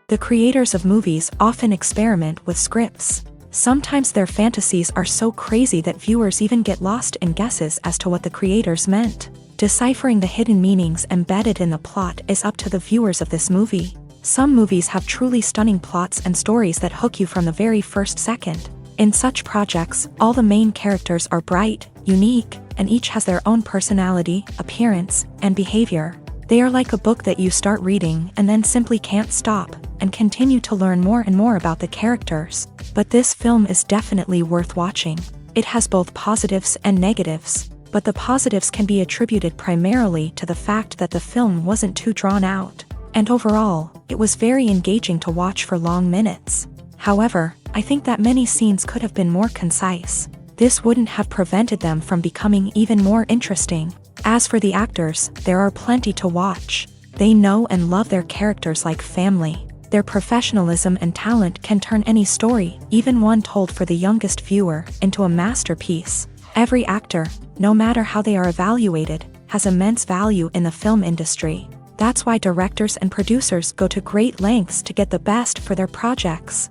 The creators of movies often experiment with scripts. Sometimes their fantasies are so crazy that viewers even get lost in guesses as to what the creators meant. Deciphering the hidden meanings embedded in the plot is up to the viewers of this movie. Some movies have truly stunning plots and stories that hook you from the very first second. In such projects, all the main characters are bright, unique, and each has their own personality, appearance, and behavior. They are like a book that you start reading and then simply can't stop, and continue to learn more and more about the characters. But this film is definitely worth watching. It has both positives and negatives, but the positives can be attributed primarily to the fact that the film wasn't too drawn out, and overall, it was very engaging to watch for long minutes. However, I think that many scenes could have been more concise. This wouldn't have prevented them from becoming even more interesting. As for the actors, there are plenty to watch. They know and love their characters like family. Their professionalism and talent can turn any story, even one told for the youngest viewer, into a masterpiece. Every actor, no matter how they are evaluated, has immense value in the film industry. That's why directors and producers go to great lengths to get the best for their projects.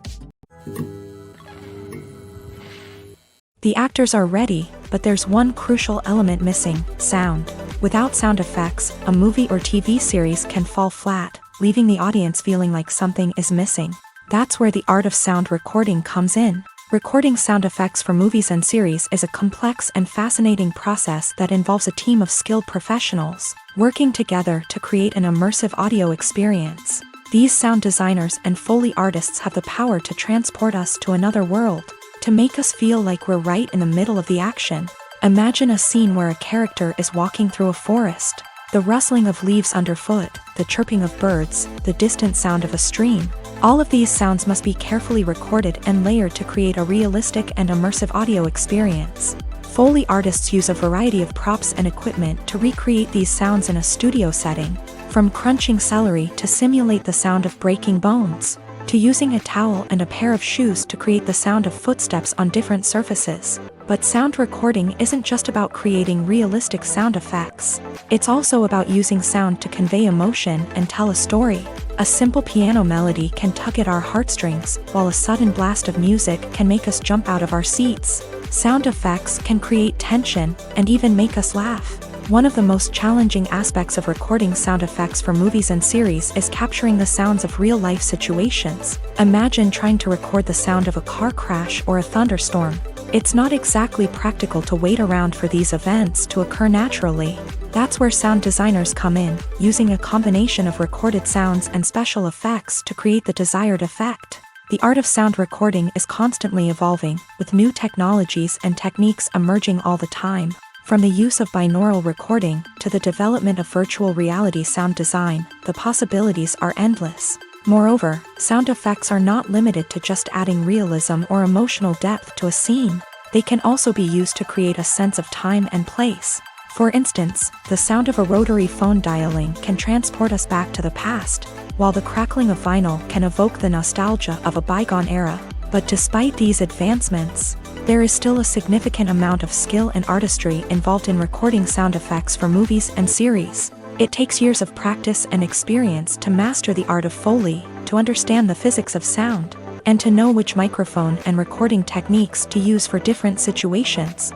The actors are ready, but there's one crucial element missing: sound. Without sound effects, a movie or TV series can fall flat, leaving the audience feeling like something is missing. That's where the art of sound recording comes in. Recording sound effects for movies and series is a complex and fascinating process that involves a team of skilled professionals working together to create an immersive audio experience. These sound designers and Foley artists have the power to transport us to another world, to make us feel like we're right in the middle of the action. Imagine a scene where a character is walking through a forest. The rustling of leaves underfoot, the chirping of birds, the distant sound of a stream. All of these sounds must be carefully recorded and layered to create a realistic and immersive audio experience. Foley artists use a variety of props and equipment to recreate these sounds in a studio setting, from crunching celery to simulate the sound of breaking bones, to using a towel and a pair of shoes to create the sound of footsteps on different surfaces. But sound recording isn't just about creating realistic sound effects. It's also about using sound to convey emotion and tell a story. A simple piano melody can tug at our heartstrings, while a sudden blast of music can make us jump out of our seats. Sound effects can create tension and even make us laugh. One of the most challenging aspects of recording sound effects for movies and series is capturing the sounds of real-life situations. Imagine trying to record the sound of a car crash or a thunderstorm. It's not exactly practical to wait around for these events to occur naturally. That's where sound designers come in, using a combination of recorded sounds and special effects to create the desired effect. The art of sound recording is constantly evolving, with new technologies and techniques emerging all the time. From the use of binaural recording to the development of virtual reality sound design, the possibilities are endless. Moreover, sound effects are not limited to just adding realism or emotional depth to a scene. They can also be used to create a sense of time and place. For instance, the sound of a rotary phone dialing can transport us back to the past, while the crackling of vinyl can evoke the nostalgia of a bygone era. But despite these advancements, there is still a significant amount of skill and artistry involved in recording sound effects for movies and series. It takes years of practice and experience to master the art of Foley, to understand the physics of sound, and to know which microphone and recording techniques to use for different situations.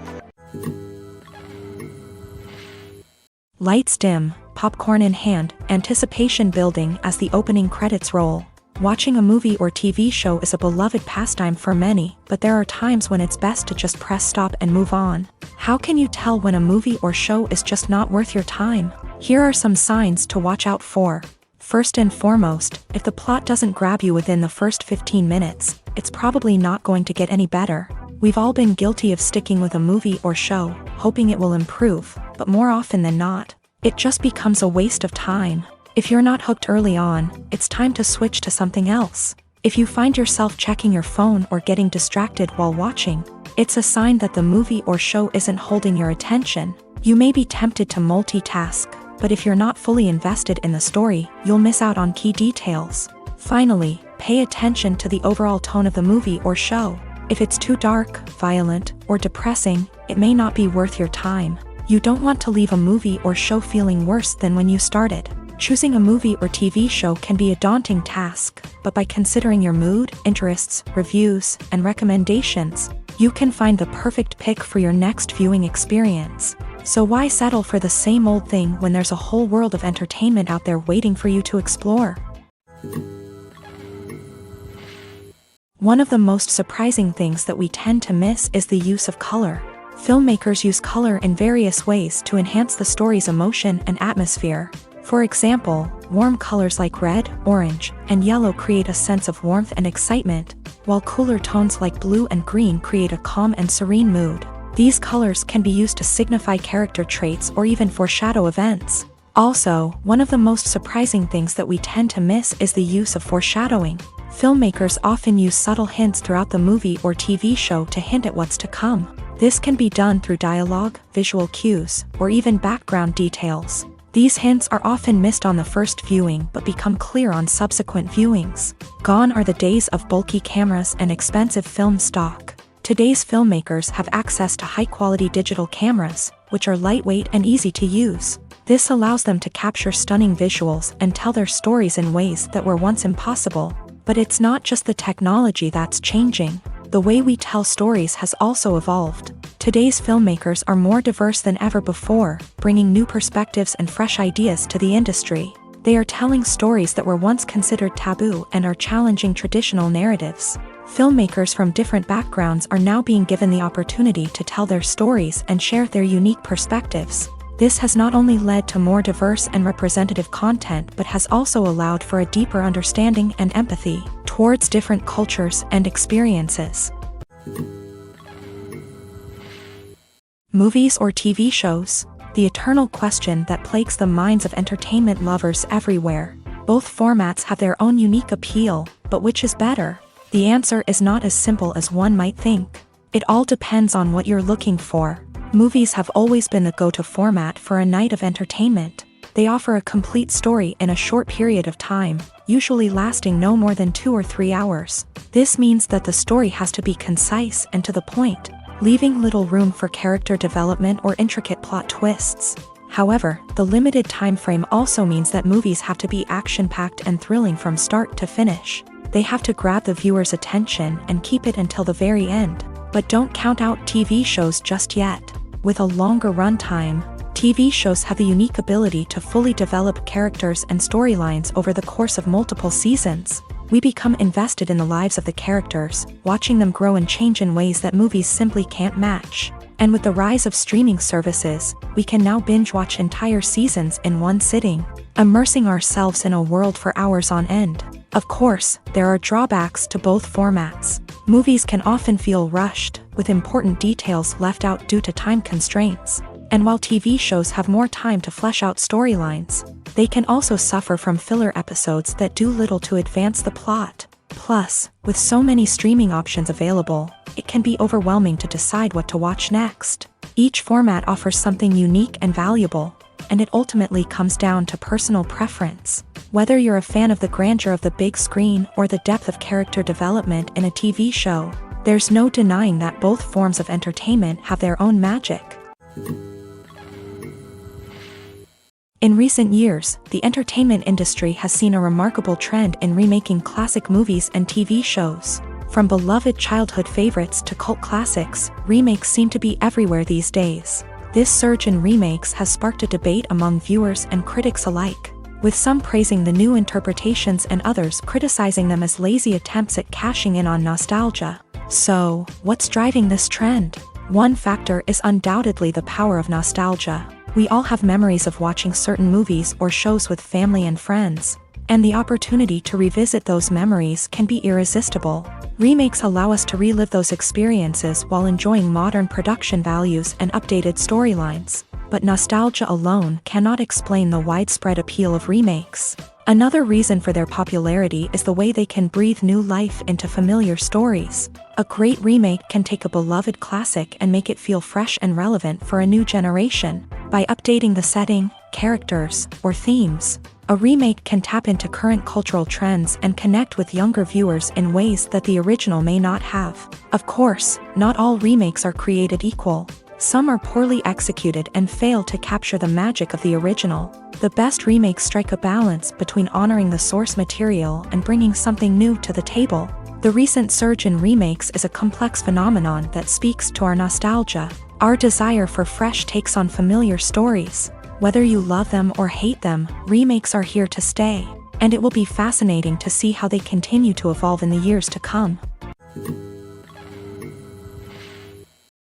Lights dim, popcorn in hand, anticipation building as the opening credits roll. Watching a movie or TV show is a beloved pastime for many, but there are times when it's best to just press stop and move on. How can you tell when a movie or show is just not worth your time? Here are some signs to watch out for. First and foremost, if the plot doesn't grab you within the first 15 minutes, it's probably not going to get any better. We've all been guilty of sticking with a movie or show, hoping it will improve, but more often than not, it just becomes a waste of time. If you're not hooked early on, it's time to switch to something else. If you find yourself checking your phone or getting distracted while watching, it's a sign that the movie or show isn't holding your attention. You may be tempted to multitask, but if you're not fully invested in the story, you'll miss out on key details. Finally, pay attention to the overall tone of the movie or show. If it's too dark, violent, or depressing, it may not be worth your time. You don't want to leave a movie or show feeling worse than when you started. Choosing a movie or TV show can be a daunting task, but by considering your mood, interests, reviews, and recommendations, you can find the perfect pick for your next viewing experience. So why settle for the same old thing when there's a whole world of entertainment out there waiting for you to explore? One of the most surprising things that we tend to miss is the use of color. Filmmakers use color in various ways to enhance the story's emotion and atmosphere. For example, warm colors like red, orange, and yellow create a sense of warmth and excitement, while cooler tones like blue and green create a calm and serene mood. These colors can be used to signify character traits or even foreshadow events. Also, one of the most surprising things that we tend to miss is the use of foreshadowing. Filmmakers often use subtle hints throughout the movie or TV show to hint at what's to come. This can be done through dialogue, visual cues, or even background details. These hints are often missed on the first viewing but become clear on subsequent viewings. Gone are the days of bulky cameras and expensive film stock. Today's filmmakers have access to high-quality digital cameras, which are lightweight and easy to use. This allows them to capture stunning visuals and tell their stories in ways that were once impossible. But it's not just the technology that's changing. The way we tell stories has also evolved. Today's filmmakers are more diverse than ever before, bringing new perspectives and fresh ideas to the industry. They are telling stories that were once considered taboo and are challenging traditional narratives. Filmmakers from different backgrounds are now being given the opportunity to tell their stories and share their unique perspectives. This has not only led to more diverse and representative content but has also allowed for a deeper understanding and empathy towards different cultures and experiences. Movies or TV shows? The eternal question that plagues the minds of entertainment lovers everywhere. Both formats have their own unique appeal, but which is better? The answer is not as simple as one might think. It all depends on what you're looking for. Movies have always been the go-to format for a night of entertainment. They offer a complete story in a short period of time, usually lasting no more than 2 or 3 hours. This means that the story has to be concise and to the point, leaving little room for character development or intricate plot twists. However, the limited time frame also means that movies have to be action-packed and thrilling from start to finish. They have to grab the viewer's attention and keep it until the very end. But don't count out TV shows just yet. With a longer runtime, TV shows have the unique ability to fully develop characters and storylines over the course of multiple seasons. We become invested in the lives of the characters, watching them grow and change in ways that movies simply can't match. And with the rise of streaming services, we can now binge-watch entire seasons in one sitting, immersing ourselves in a world for hours on end. Of course, there are drawbacks to both formats. Movies can often feel rushed, with important details left out due to time constraints. And while TV shows have more time to flesh out storylines, they can also suffer from filler episodes that do little to advance the plot. Plus, with so many streaming options available, it can be overwhelming to decide what to watch next. Each format offers something unique and valuable, and it ultimately comes down to personal preference. Whether you're a fan of the grandeur of the big screen or the depth of character development in a TV show, there's no denying that both forms of entertainment have their own magic. In recent years, the entertainment industry has seen a remarkable trend in remaking classic movies and TV shows. From beloved childhood favorites to cult classics, remakes seem to be everywhere these days. This surge in remakes has sparked a debate among viewers and critics alike, with some praising the new interpretations and others criticizing them as lazy attempts at cashing in on nostalgia. So, what's driving this trend? One factor is undoubtedly the power of nostalgia. We all have memories of watching certain movies or shows with family and friends, and the opportunity to revisit those memories can be irresistible. Remakes allow us to relive those experiences while enjoying modern production values and updated storylines. But nostalgia alone cannot explain the widespread appeal of remakes. Another reason for their popularity is the way they can breathe new life into familiar stories. A great remake can take a beloved classic and make it feel fresh and relevant for a new generation. By updating the setting, characters, or themes, a remake can tap into current cultural trends and connect with younger viewers in ways that the original may not have. Of course, not all remakes are created equal. Some are poorly executed and fail to capture the magic of the original. The best remakes strike a balance between honoring the source material and bringing something new to the table. The recent surge in remakes is a complex phenomenon that speaks to our nostalgia, our desire for fresh takes on familiar stories. Whether you love them or hate them, remakes are here to stay, and it will be fascinating to see how they continue to evolve in the years to come.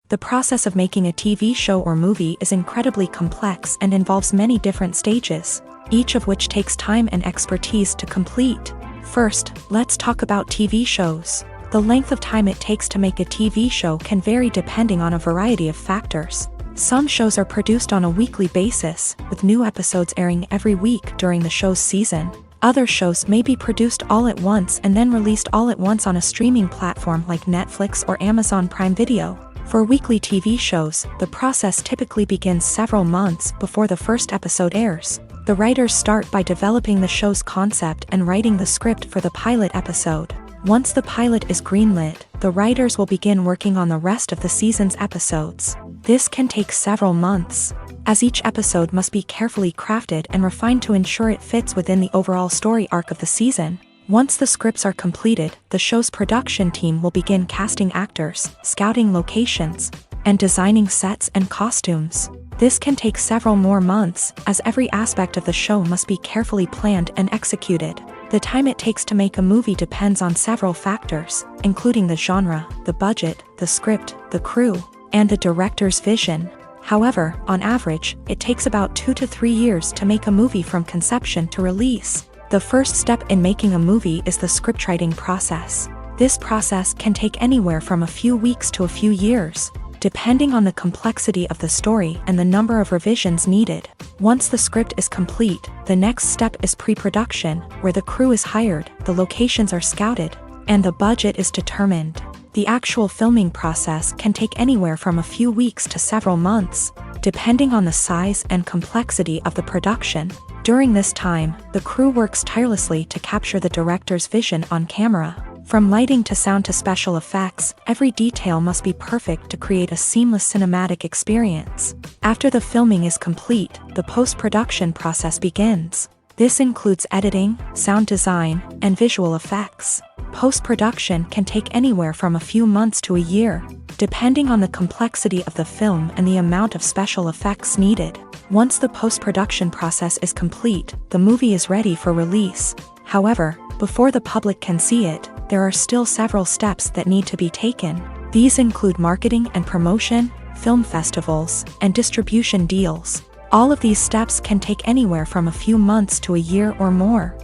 The process of making a TV show or movie is incredibly complex and involves many different stages, each of which takes time and expertise to complete. First, let's talk about TV shows. The length of time it takes to make a TV show can vary depending on a variety of factors. Some shows are produced on a weekly basis, with new episodes airing every week during the show's season. Other shows may be produced all at once and then released all at once on a streaming platform like Netflix or Amazon Prime Video. For weekly TV shows, the process typically begins several months before the first episode airs. The writers start by developing the show's concept and writing the script for the pilot episode. Once the pilot is greenlit, the writers will begin working on the rest of the season's episodes. This can take several months, as each episode must be carefully crafted and refined to ensure it fits within the overall story arc of the season. Once the scripts are completed, the show's production team will begin casting actors, scouting locations, and designing sets and costumes. This can take several more months, as every aspect of the show must be carefully planned and executed. The time it takes to make a movie depends on several factors, including the genre, the budget, the script, the crew, and the director's vision. However, on average, it takes about 2 to 3 years to make a movie from conception to release. The first step in making a movie is the scriptwriting process. This process can take anywhere from a few weeks to a few years, depending on the complexity of the story and the number of revisions needed. Once the script is complete, the next step is pre-production, where the crew is hired, the locations are scouted, and the budget is determined. The actual filming process can take anywhere from a few weeks to several months, depending on the size and complexity of the production. During this time, the crew works tirelessly to capture the director's vision on camera. From lighting to sound to special effects, every detail must be perfect to create a seamless cinematic experience. After the filming is complete, the post-production process begins. This includes editing, sound design, and visual effects. Post-production can take anywhere from a few months to a year, depending on the complexity of the film and the amount of special effects needed. Once the post-production process is complete, the movie is ready for release. However, before the public can see it, there are still several steps that need to be taken. These include marketing and promotion, film festivals, and distribution deals. All of these steps can take anywhere from a few months to a year or more.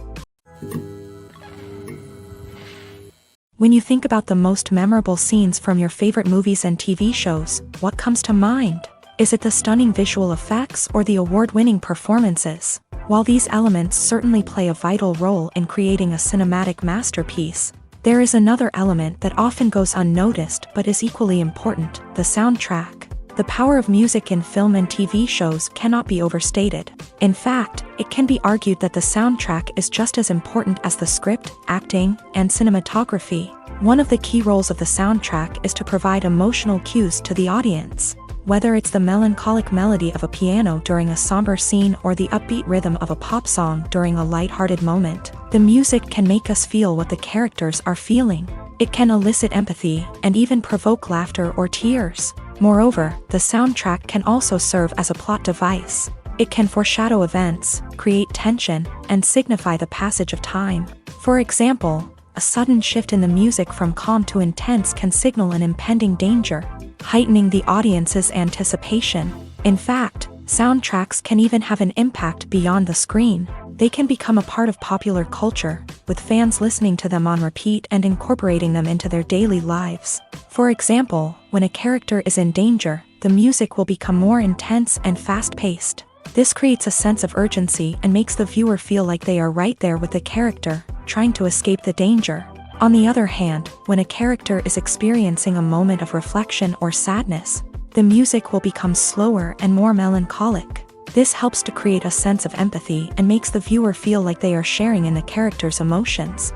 When you think about the most memorable scenes from your favorite movies and TV shows, what comes to mind? Is it the stunning visual effects or the award-winning performances? While these elements certainly play a vital role in creating a cinematic masterpiece, there is another element that often goes unnoticed but is equally important: the soundtrack. The power of music in film and TV shows cannot be overstated. In fact, it can be argued that the soundtrack is just as important as the script, acting, and cinematography. One of the key roles of the soundtrack is to provide emotional cues to the audience. Whether it's the melancholic melody of a piano during a somber scene or the upbeat rhythm of a pop song during a lighthearted moment, the music can make us feel what the characters are feeling. It can elicit empathy and even provoke laughter or tears. Moreover, the soundtrack can also serve as a plot device. It can foreshadow events, create tension, and signify the passage of time. For example, a sudden shift in the music from calm to intense can signal an impending danger, heightening the audience's anticipation. In fact, soundtracks can even have an impact beyond the screen. They can become a part of popular culture, with fans listening to them on repeat and incorporating them into their daily lives. For example, when a character is in danger, the music will become more intense and fast-paced. This creates a sense of urgency and makes the viewer feel like they are right there with the character, trying to escape the danger. On the other hand, when a character is experiencing a moment of reflection or sadness, the music will become slower and more melancholic. This helps to create a sense of empathy and makes the viewer feel like they are sharing in the character's emotions.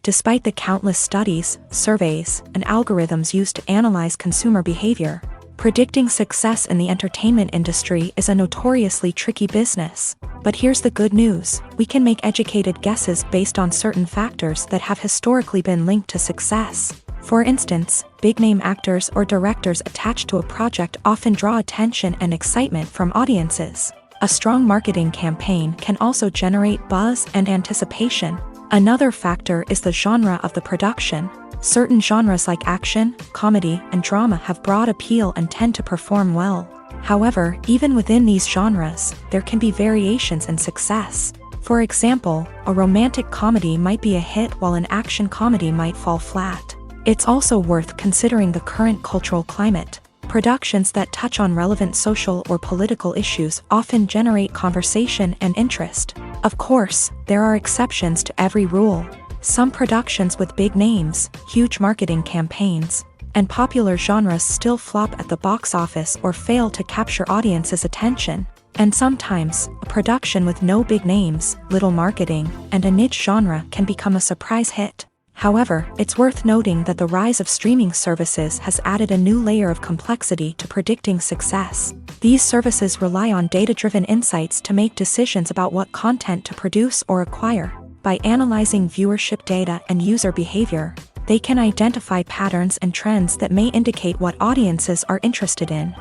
Despite the countless studies, surveys, and algorithms used to analyze consumer behavior, predicting success in the entertainment industry is a notoriously tricky business. But here's the good news: we can make educated guesses based on certain factors that have historically been linked to success. For instance, big-name actors or directors attached to a project often draw attention and excitement from audiences. A strong marketing campaign can also generate buzz and anticipation. Another factor is the genre of the production. Certain genres like action, comedy, and drama have broad appeal and tend to perform well. However, even within these genres, there can be variations in success. For example, a romantic comedy might be a hit while an action comedy might fall flat. It's also worth considering the current cultural climate. Productions that touch on relevant social or political issues often generate conversation and interest. Of course, there are exceptions to every rule. Some productions with big names, huge marketing campaigns, and popular genres still flop at the box office or fail to capture audiences' attention. And sometimes, a production with no big names, little marketing, and a niche genre can become a surprise hit. However, it's worth noting that the rise of streaming services has added a new layer of complexity to predicting success. These services rely on data-driven insights to make decisions about what content to produce or acquire. By analyzing viewership data and user behavior, they can identify patterns and trends that may indicate what audiences are interested in.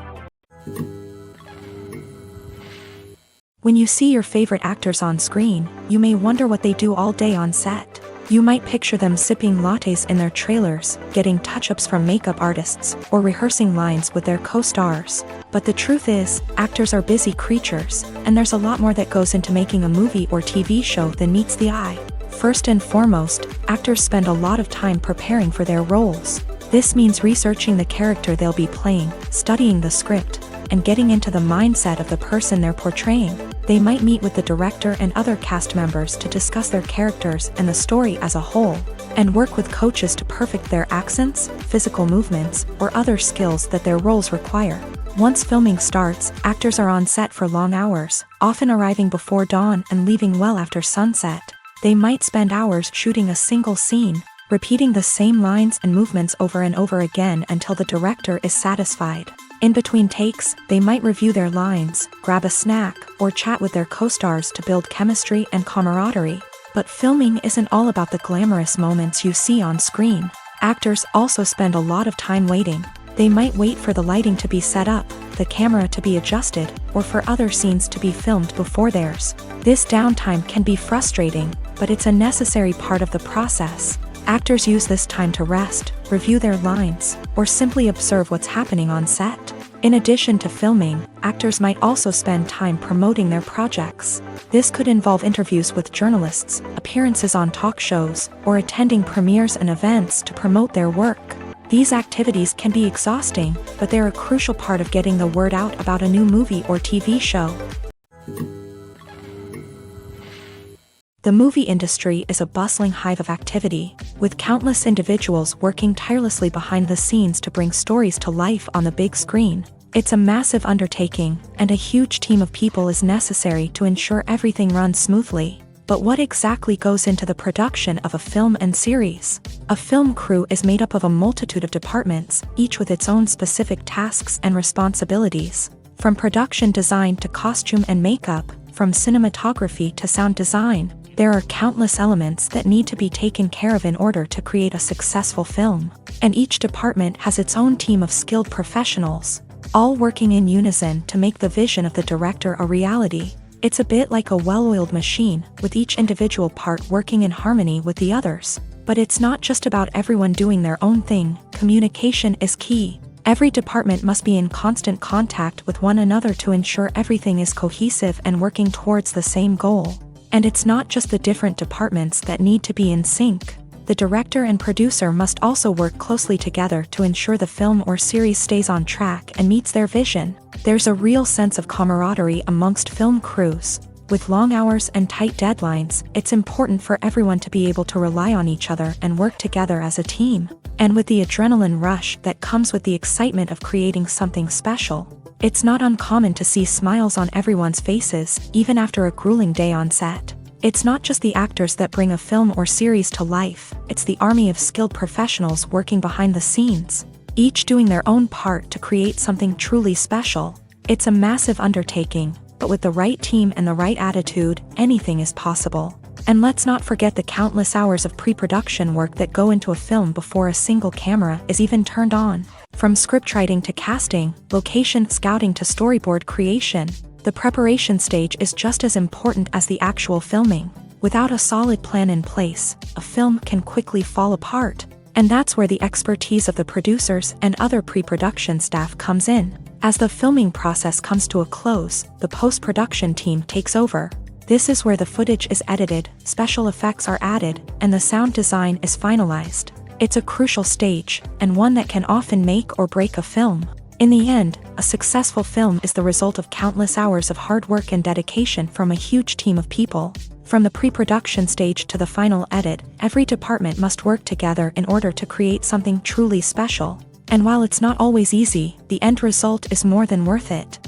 When you see your favorite actors on screen, you may wonder what they do all day on set. You might picture them sipping lattes in their trailers, getting touch-ups from makeup artists, or rehearsing lines with their co-stars. But the truth is, actors are busy creatures, and there's a lot more that goes into making a movie or TV show than meets the eye. First and foremost, actors spend a lot of time preparing for their roles. This means researching the character they'll be playing, studying the script, and getting into the mindset of the person they're portraying. They might meet with the director and other cast members to discuss their characters and the story as a whole, and work with coaches to perfect their accents, physical movements, or other skills that their roles require. Once filming starts, actors are on set for long hours, often arriving before dawn and leaving well after sunset. They might spend hours shooting a single scene, repeating the same lines and movements over and over again until the director is satisfied. In between takes, they might review their lines, grab a snack, or chat with their co-stars to build chemistry and camaraderie. But filming isn't all about the glamorous moments you see on screen. Actors also spend a lot of time waiting. They might wait for the lighting to be set up, the camera to be adjusted, or for other scenes to be filmed before theirs. This downtime can be frustrating, but it's a necessary part of the process. Actors use this time to rest, review their lines, or simply observe what's happening on set. In addition to filming, actors might also spend time promoting their projects. This could involve interviews with journalists, appearances on talk shows, or attending premieres and events to promote their work. These activities can be exhausting, but they're a crucial part of getting the word out about a new movie or TV show. The movie industry is a bustling hive of activity, with countless individuals working tirelessly behind the scenes to bring stories to life on the big screen. It's a massive undertaking, and a huge team of people is necessary to ensure everything runs smoothly. But what exactly goes into the production of a film and series? A film crew is made up of a multitude of departments, each with its own specific tasks and responsibilities. From production design to costume and makeup, from cinematography to sound design, there are countless elements that need to be taken care of in order to create a successful film. And each department has its own team of skilled professionals, all working in unison to make the vision of the director a reality. It's a bit like a well-oiled machine, with each individual part working in harmony with the others. But it's not just about everyone doing their own thing. Communication is key. Every department must be in constant contact with one another to ensure everything is cohesive and working towards the same goal. And it's not just the different departments that need to be in sync. The director and producer must also work closely together to ensure the film or series stays on track and meets their vision. There's a real sense of camaraderie amongst film crews. With long hours and tight deadlines, it's important for everyone to be able to rely on each other and work together as a team. And with the adrenaline rush that comes with the excitement of creating something special, it's not uncommon to see smiles on everyone's faces, even after a grueling day on set. It's not just the actors that bring a film or series to life, it's the army of skilled professionals working behind the scenes, each doing their own part to create something truly special. It's a massive undertaking, but with the right team and the right attitude, anything is possible. And let's not forget the countless hours of pre-production work that go into a film before a single camera is even turned on. From scriptwriting to casting, location scouting to storyboard creation, the preparation stage is just as important as the actual filming. Without a solid plan in place, a film can quickly fall apart. And that's where the expertise of the producers and other pre-production staff comes in. As the filming process comes to a close, the post-production team takes over. This is where the footage is edited, special effects are added, and the sound design is finalized. It's a crucial stage, and one that can often make or break a film. In the end, a successful film is the result of countless hours of hard work and dedication from a huge team of people. From the pre-production stage to the final edit, every department must work together in order to create something truly special. And while it's not always easy, the end result is more than worth it.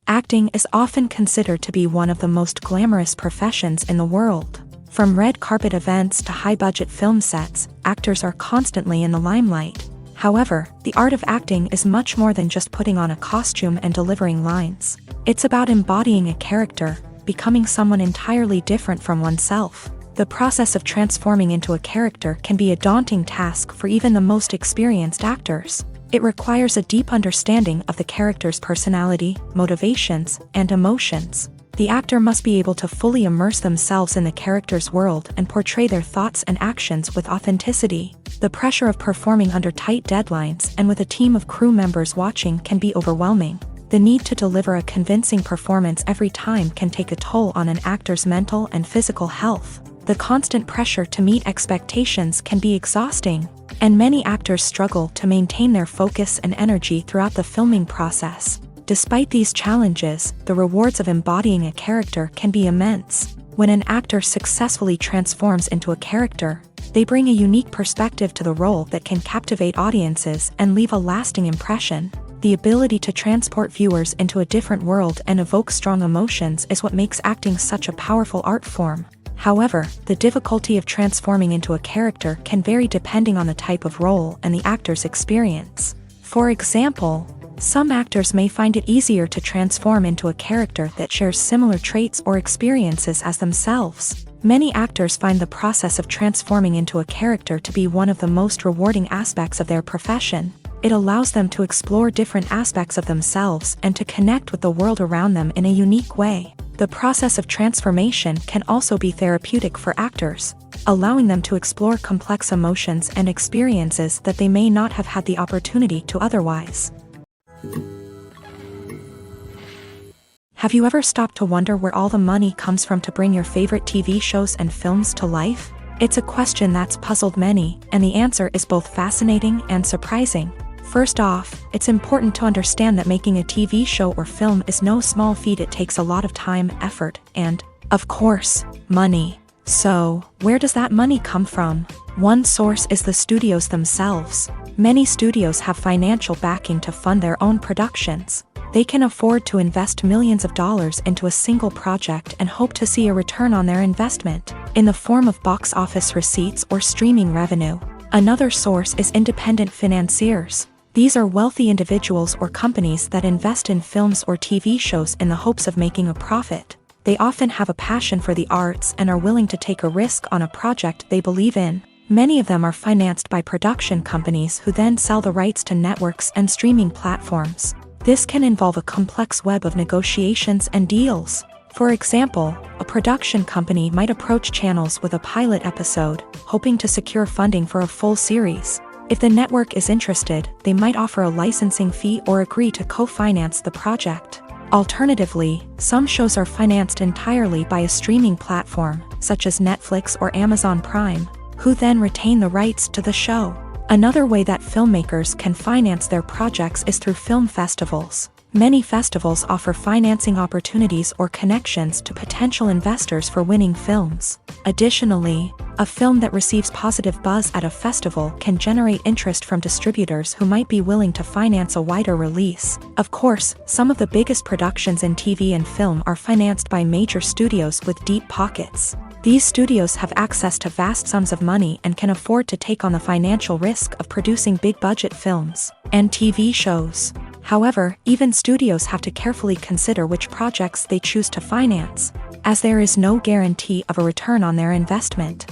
Acting is often considered to be one of the most glamorous professions in the world. From red carpet events to high-budget film sets, actors are constantly in the limelight. However, the art of acting is much more than just putting on a costume and delivering lines. It's about embodying a character, becoming someone entirely different from oneself. The process of transforming into a character can be a daunting task for even the most experienced actors. It requires a deep understanding of the character's personality, motivations, and emotions. The actor must be able to fully immerse themselves in the character's world and portray their thoughts and actions with authenticity. The pressure of performing under tight deadlines and with a team of crew members watching can be overwhelming. The need to deliver a convincing performance every time can take a toll on an actor's mental and physical health. The constant pressure to meet expectations can be exhausting, and many actors struggle to maintain their focus and energy throughout the filming process. Despite these challenges, the rewards of embodying a character can be immense. When an actor successfully transforms into a character, they bring a unique perspective to the role that can captivate audiences and leave a lasting impression. The ability to transport viewers into a different world and evoke strong emotions is what makes acting such a powerful art form. However, the difficulty of transforming into a character can vary depending on the type of role and the actor's experience. For example, some actors may find it easier to transform into a character that shares similar traits or experiences as themselves. Many actors find the process of transforming into a character to be one of the most rewarding aspects of their profession. It allows them to explore different aspects of themselves and to connect with the world around them in a unique way. The process of transformation can also be therapeutic for actors, allowing them to explore complex emotions and experiences that they may not have had the opportunity to otherwise. Have you ever stopped to wonder where all the money comes from to bring your favorite TV shows and films to life? It's a question that's puzzled many, and the answer is both fascinating and surprising. First off, it's important to understand that making a TV show or film is no small feat. It takes a lot of time, effort, and, of course, money. So, where does that money come from? One source is the studios themselves. Many studios have financial backing to fund their own productions. They can afford to invest millions of dollars into a single project and hope to see a return on their investment, in the form of box office receipts or streaming revenue. Another source is independent financiers. These are wealthy individuals or companies that invest in films or TV shows in the hopes of making a profit. They often have a passion for the arts and are willing to take a risk on a project they believe in. Many of them are financed by production companies who then sell the rights to networks and streaming platforms. This can involve a complex web of negotiations and deals. For example, a production company might approach channels with a pilot episode, hoping to secure funding for a full series. If the network is interested, they might offer a licensing fee or agree to co-finance the project. Alternatively, some shows are financed entirely by a streaming platform, such as Netflix or Amazon Prime, who then retain the rights to the show. Another way that filmmakers can finance their projects is through film festivals. Many festivals offer financing opportunities or connections to potential investors for winning films. Additionally, a film that receives positive buzz at a festival can generate interest from distributors who might be willing to finance a wider release. Of course, some of the biggest productions in TV and film are financed by major studios with deep pockets. These studios have access to vast sums of money and can afford to take on the financial risk of producing big-budget films and TV shows. However, even studios have to carefully consider which projects they choose to finance, as there is no guarantee of a return on their investment.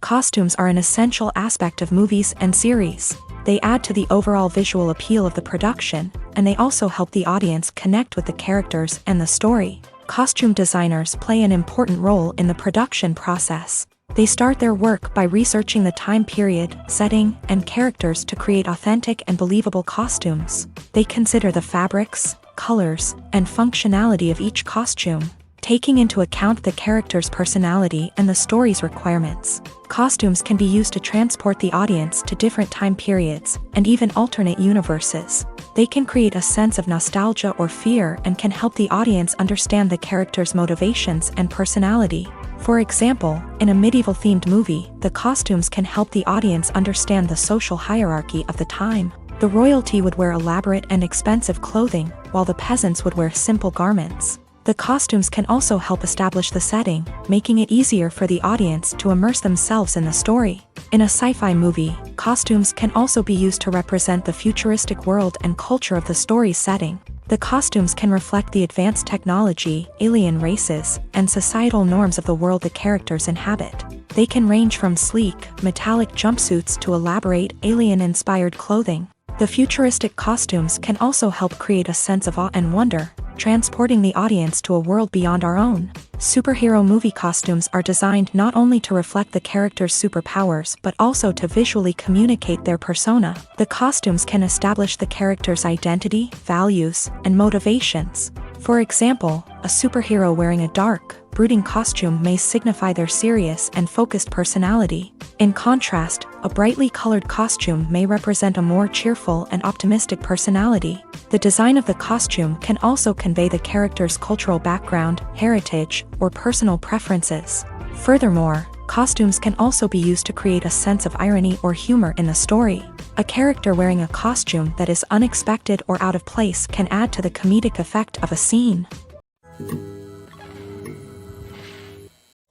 Costumes are an essential aspect of movies and series. They add to the overall visual appeal of the production, and they also help the audience connect with the characters and the story. Costume designers play an important role in the production process. They start their work by researching the time period, setting, and characters to create authentic and believable costumes. They consider the fabrics, colors, and functionality of each costume, taking into account the character's personality and the story's requirements. Costumes can be used to transport the audience to different time periods and even alternate universes. They can create a sense of nostalgia or fear and can help the audience understand the character's motivations and personality. For example, in a medieval-themed movie, the costumes can help the audience understand the social hierarchy of the time. The royalty would wear elaborate and expensive clothing, while the peasants would wear simple garments. The costumes can also help establish the setting, making it easier for the audience to immerse themselves in the story. In a sci-fi movie, costumes can also be used to represent the futuristic world and culture of the story's setting. The costumes can reflect the advanced technology, alien races, and societal norms of the world the characters inhabit. They can range from sleek, metallic jumpsuits to elaborate, alien-inspired clothing. The futuristic costumes can also help create a sense of awe and wonder, transporting the audience to a world beyond our own. Superhero movie costumes are designed not only to reflect the character's superpowers but also to visually communicate their persona. The costumes can establish the character's identity, values, and motivations. For example, a superhero wearing a dark, brooding costume may signify their serious and focused personality. In contrast, a brightly colored costume may represent a more cheerful and optimistic personality. The design of the costume can also convey the character's cultural background, heritage, or personal preferences. Furthermore, costumes can also be used to create a sense of irony or humor in the story. A character wearing a costume that is unexpected or out of place can add to the comedic effect of a scene.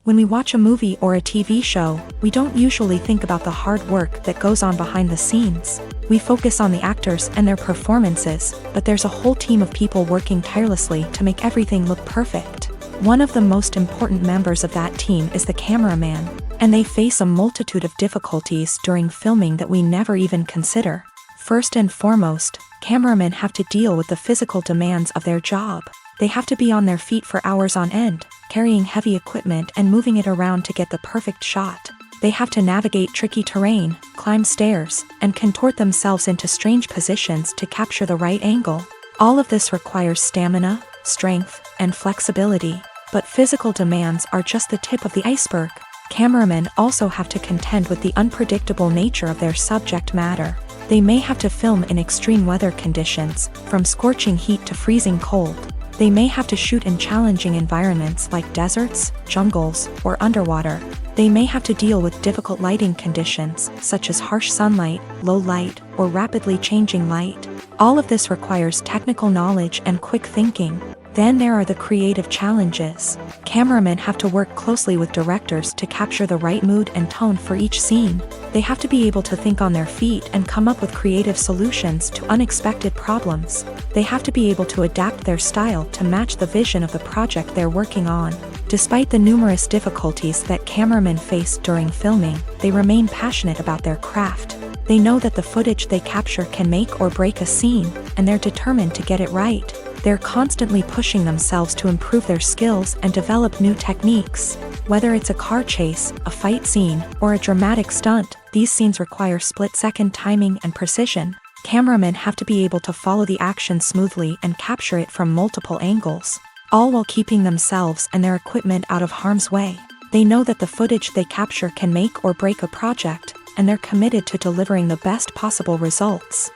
When we watch a movie or a TV show, we don't usually think about the hard work that goes on behind the scenes. We focus on the actors and their performances, but there's a whole team of people working tirelessly to make everything look perfect. One of the most important members of that team is the cameraman, and they face a multitude of difficulties during filming that we never even consider. First and foremost, cameramen have to deal with the physical demands of their job. They have to be on their feet for hours on end, carrying heavy equipment and moving it around to get the perfect shot. They have to navigate tricky terrain, climb stairs, and contort themselves into strange positions to capture the right angle. All of this requires stamina, strength, and flexibility. But physical demands are just the tip of the iceberg. Cameramen also have to contend with the unpredictable nature of their subject matter. They may have to film in extreme weather conditions, from scorching heat to freezing cold. They may have to shoot in challenging environments like deserts, jungles, or underwater. They may have to deal with difficult lighting conditions, such as harsh sunlight, low light, or rapidly changing light. All of this requires technical knowledge and quick thinking. Then there are the creative challenges. Cameramen have to work closely with directors to capture the right mood and tone for each scene. They have to be able to think on their feet and come up with creative solutions to unexpected problems. They have to be able to adapt their style to match the vision of the project they're working on. Despite the numerous difficulties that cameramen face during filming, they remain passionate about their craft. They know that the footage they capture can make or break a scene, and they're determined to get it right. They're constantly pushing themselves to improve their skills and develop new techniques. Whether it's a car chase, a fight scene, or a dramatic stunt, these scenes require split-second timing and precision. Cameramen have to be able to follow the action smoothly and capture it from multiple angles, all while keeping themselves and their equipment out of harm's way. They know that the footage they capture can make or break a project, and they're committed to delivering the best possible results.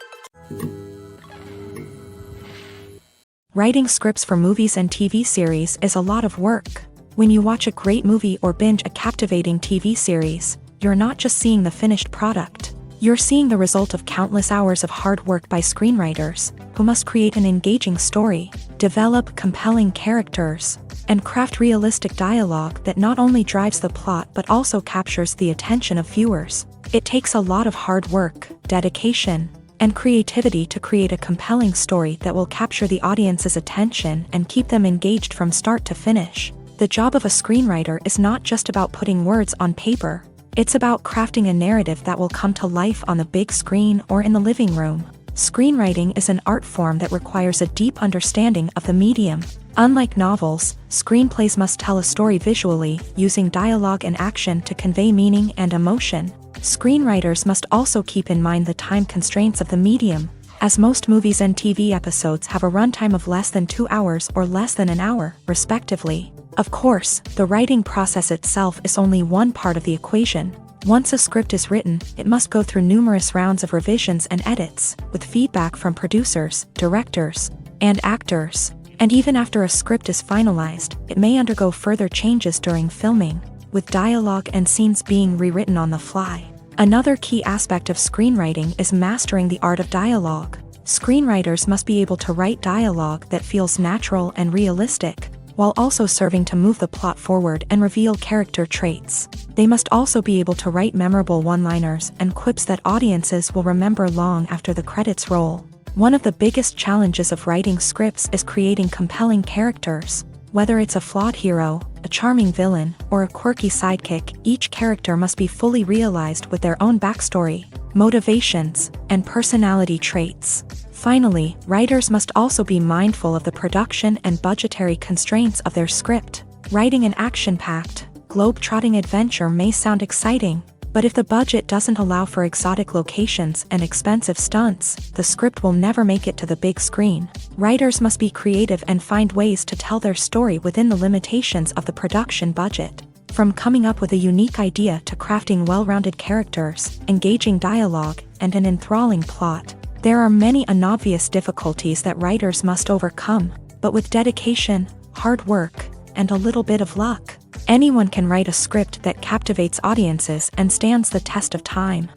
Writing scripts for movies and TV series is a lot of work. When you watch a great movie or binge a captivating TV series, you're not just seeing the finished product. You're seeing the result of countless hours of hard work by screenwriters, who must create an engaging story, develop compelling characters, and craft realistic dialogue that not only drives the plot but also captures the attention of viewers. It takes a lot of hard work, dedication, and creativity to create a compelling story that will capture the audience's attention and keep them engaged from start to finish. The job of a screenwriter is not just about putting words on paper. It's about crafting a narrative that will come to life on the big screen or in the living room. Screenwriting is an art form that requires a deep understanding of the medium. Unlike novels, screenplays must tell a story visually, using dialogue and action to convey meaning and emotion. Screenwriters must also keep in mind the time constraints of the medium, as most movies and TV episodes have a runtime of less than 2 hours or less than an hour, respectively. Of course, the writing process itself is only one part of the equation. Once a script is written, it must go through numerous rounds of revisions and edits, with feedback from producers, directors, and actors. And even after a script is finalized, it may undergo further changes during filming, with dialogue and scenes being rewritten on the fly. Another key aspect of screenwriting is mastering the art of dialogue. Screenwriters must be able to write dialogue that feels natural and realistic, while also serving to move the plot forward and reveal character traits. They must also be able to write memorable one-liners and quips that audiences will remember long after the credits roll. One of the biggest challenges of writing scripts is creating compelling characters. Whether it's a flawed hero, a charming villain, or a quirky sidekick, each character must be fully realized with their own backstory, motivations, and personality traits. Finally, writers must also be mindful of the production and budgetary constraints of their script. Writing an action-packed, globe-trotting adventure may sound exciting, but if the budget doesn't allow for exotic locations and expensive stunts, the script will never make it to the big screen. Writers must be creative and find ways to tell their story within the limitations of the production budget. From coming up with a unique idea to crafting well-rounded characters, engaging dialogue, and an enthralling plot, there are many unobvious difficulties that writers must overcome, but with dedication, hard work, and a little bit of luck, anyone can write a script that captivates audiences and stands the test of time.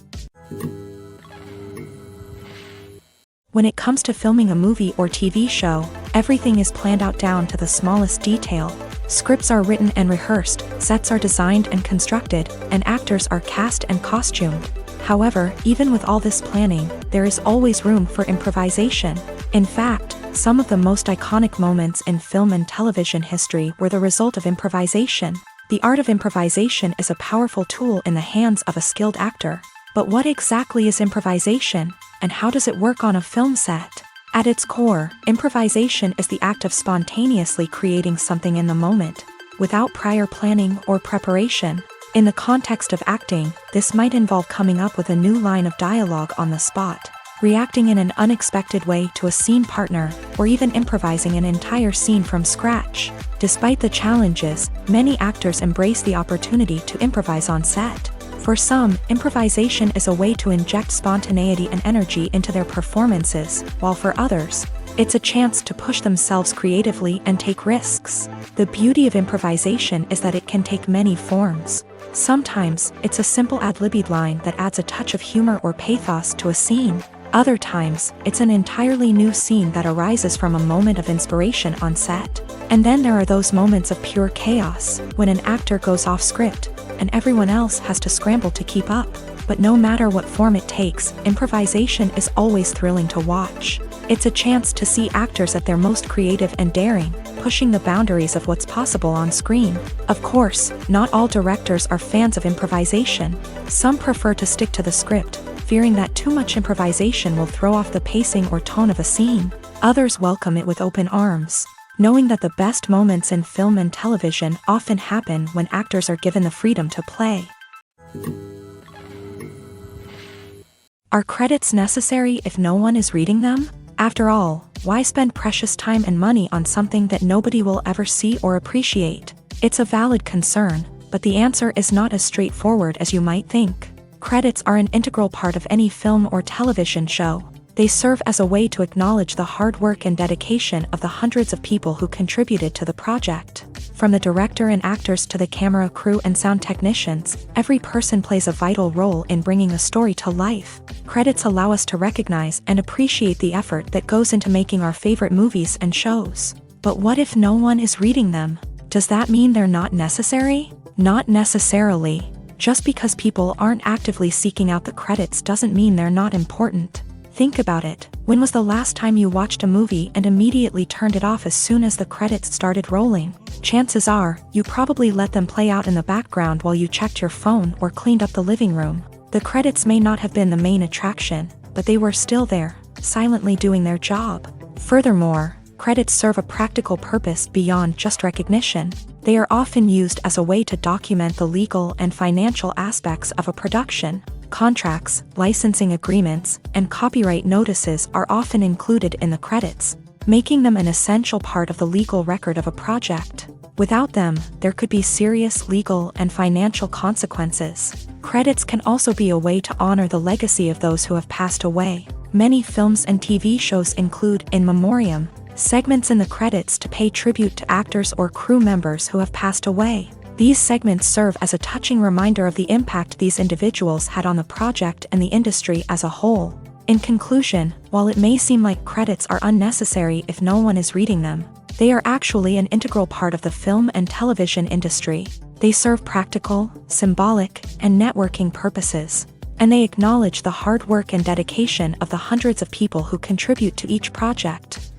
When it comes to filming a movie or TV show, everything is planned out down to the smallest detail. Scripts are written and rehearsed, sets are designed and constructed, and actors are cast and costumed. However, even with all this planning, there is always room for improvisation. In fact, some of the most iconic moments in film and television history were the result of improvisation. The art of improvisation is a powerful tool in the hands of a skilled actor. But what exactly is improvisation, and how does it work on a film set? At its core, improvisation is the act of spontaneously creating something in the moment, without prior planning or preparation. In the context of acting, this might involve coming up with a new line of dialogue on the spot, reacting in an unexpected way to a scene partner, or even improvising an entire scene from scratch. Despite the challenges, many actors embrace the opportunity to improvise on set. For some, improvisation is a way to inject spontaneity and energy into their performances, while for others, it's a chance to push themselves creatively and take risks. The beauty of improvisation is that it can take many forms. Sometimes, it's a simple ad-libbed line that adds a touch of humor or pathos to a scene. Other times, it's an entirely new scene that arises from a moment of inspiration on set. And then there are those moments of pure chaos, when an actor goes off script, and everyone else has to scramble to keep up. But no matter what form it takes, improvisation is always thrilling to watch. It's a chance to see actors at their most creative and daring, pushing the boundaries of what's possible on screen. Of course, not all directors are fans of improvisation. Some prefer to stick to the script, fearing that too much improvisation will throw off the pacing or tone of a scene. Others welcome it with open arms, knowing that the best moments in film and television often happen when actors are given the freedom to play. Are credits necessary if no one is reading them? After all, why spend precious time and money on something that nobody will ever see or appreciate? It's a valid concern, but the answer is not as straightforward as you might think. Credits are an integral part of any film or television show. They serve as a way to acknowledge the hard work and dedication of the hundreds of people who contributed to the project. From the director and actors to the camera crew and sound technicians, every person plays a vital role in bringing a story to life. Credits allow us to recognize and appreciate the effort that goes into making our favorite movies and shows. But what if no one is reading them? Does that mean they're not necessary? Not necessarily. Just because people aren't actively seeking out the credits doesn't mean they're not important. Think about it. When was the last time you watched a movie and immediately turned it off as soon as the credits started rolling? Chances are, you probably let them play out in the background while you checked your phone or cleaned up the living room. The credits may not have been the main attraction, but they were still there, silently doing their job. Furthermore, credits serve a practical purpose beyond just recognition. They are often used as a way to document the legal and financial aspects of a production. Contracts, licensing agreements, and copyright notices are often included in the credits, making them an essential part of the legal record of a project. Without them, there could be serious legal and financial consequences. Credits can also be a way to honor the legacy of those who have passed away. Many films and TV shows include in memoriam segments in the credits to pay tribute to actors or crew members who have passed away. These segments serve as a touching reminder of the impact these individuals had on the project and the industry as a whole. In conclusion, while it may seem like credits are unnecessary if no one is reading them, they are actually an integral part of the film and television industry. They serve practical, symbolic, and networking purposes, and they acknowledge the hard work and dedication of the hundreds of people who contribute to each project.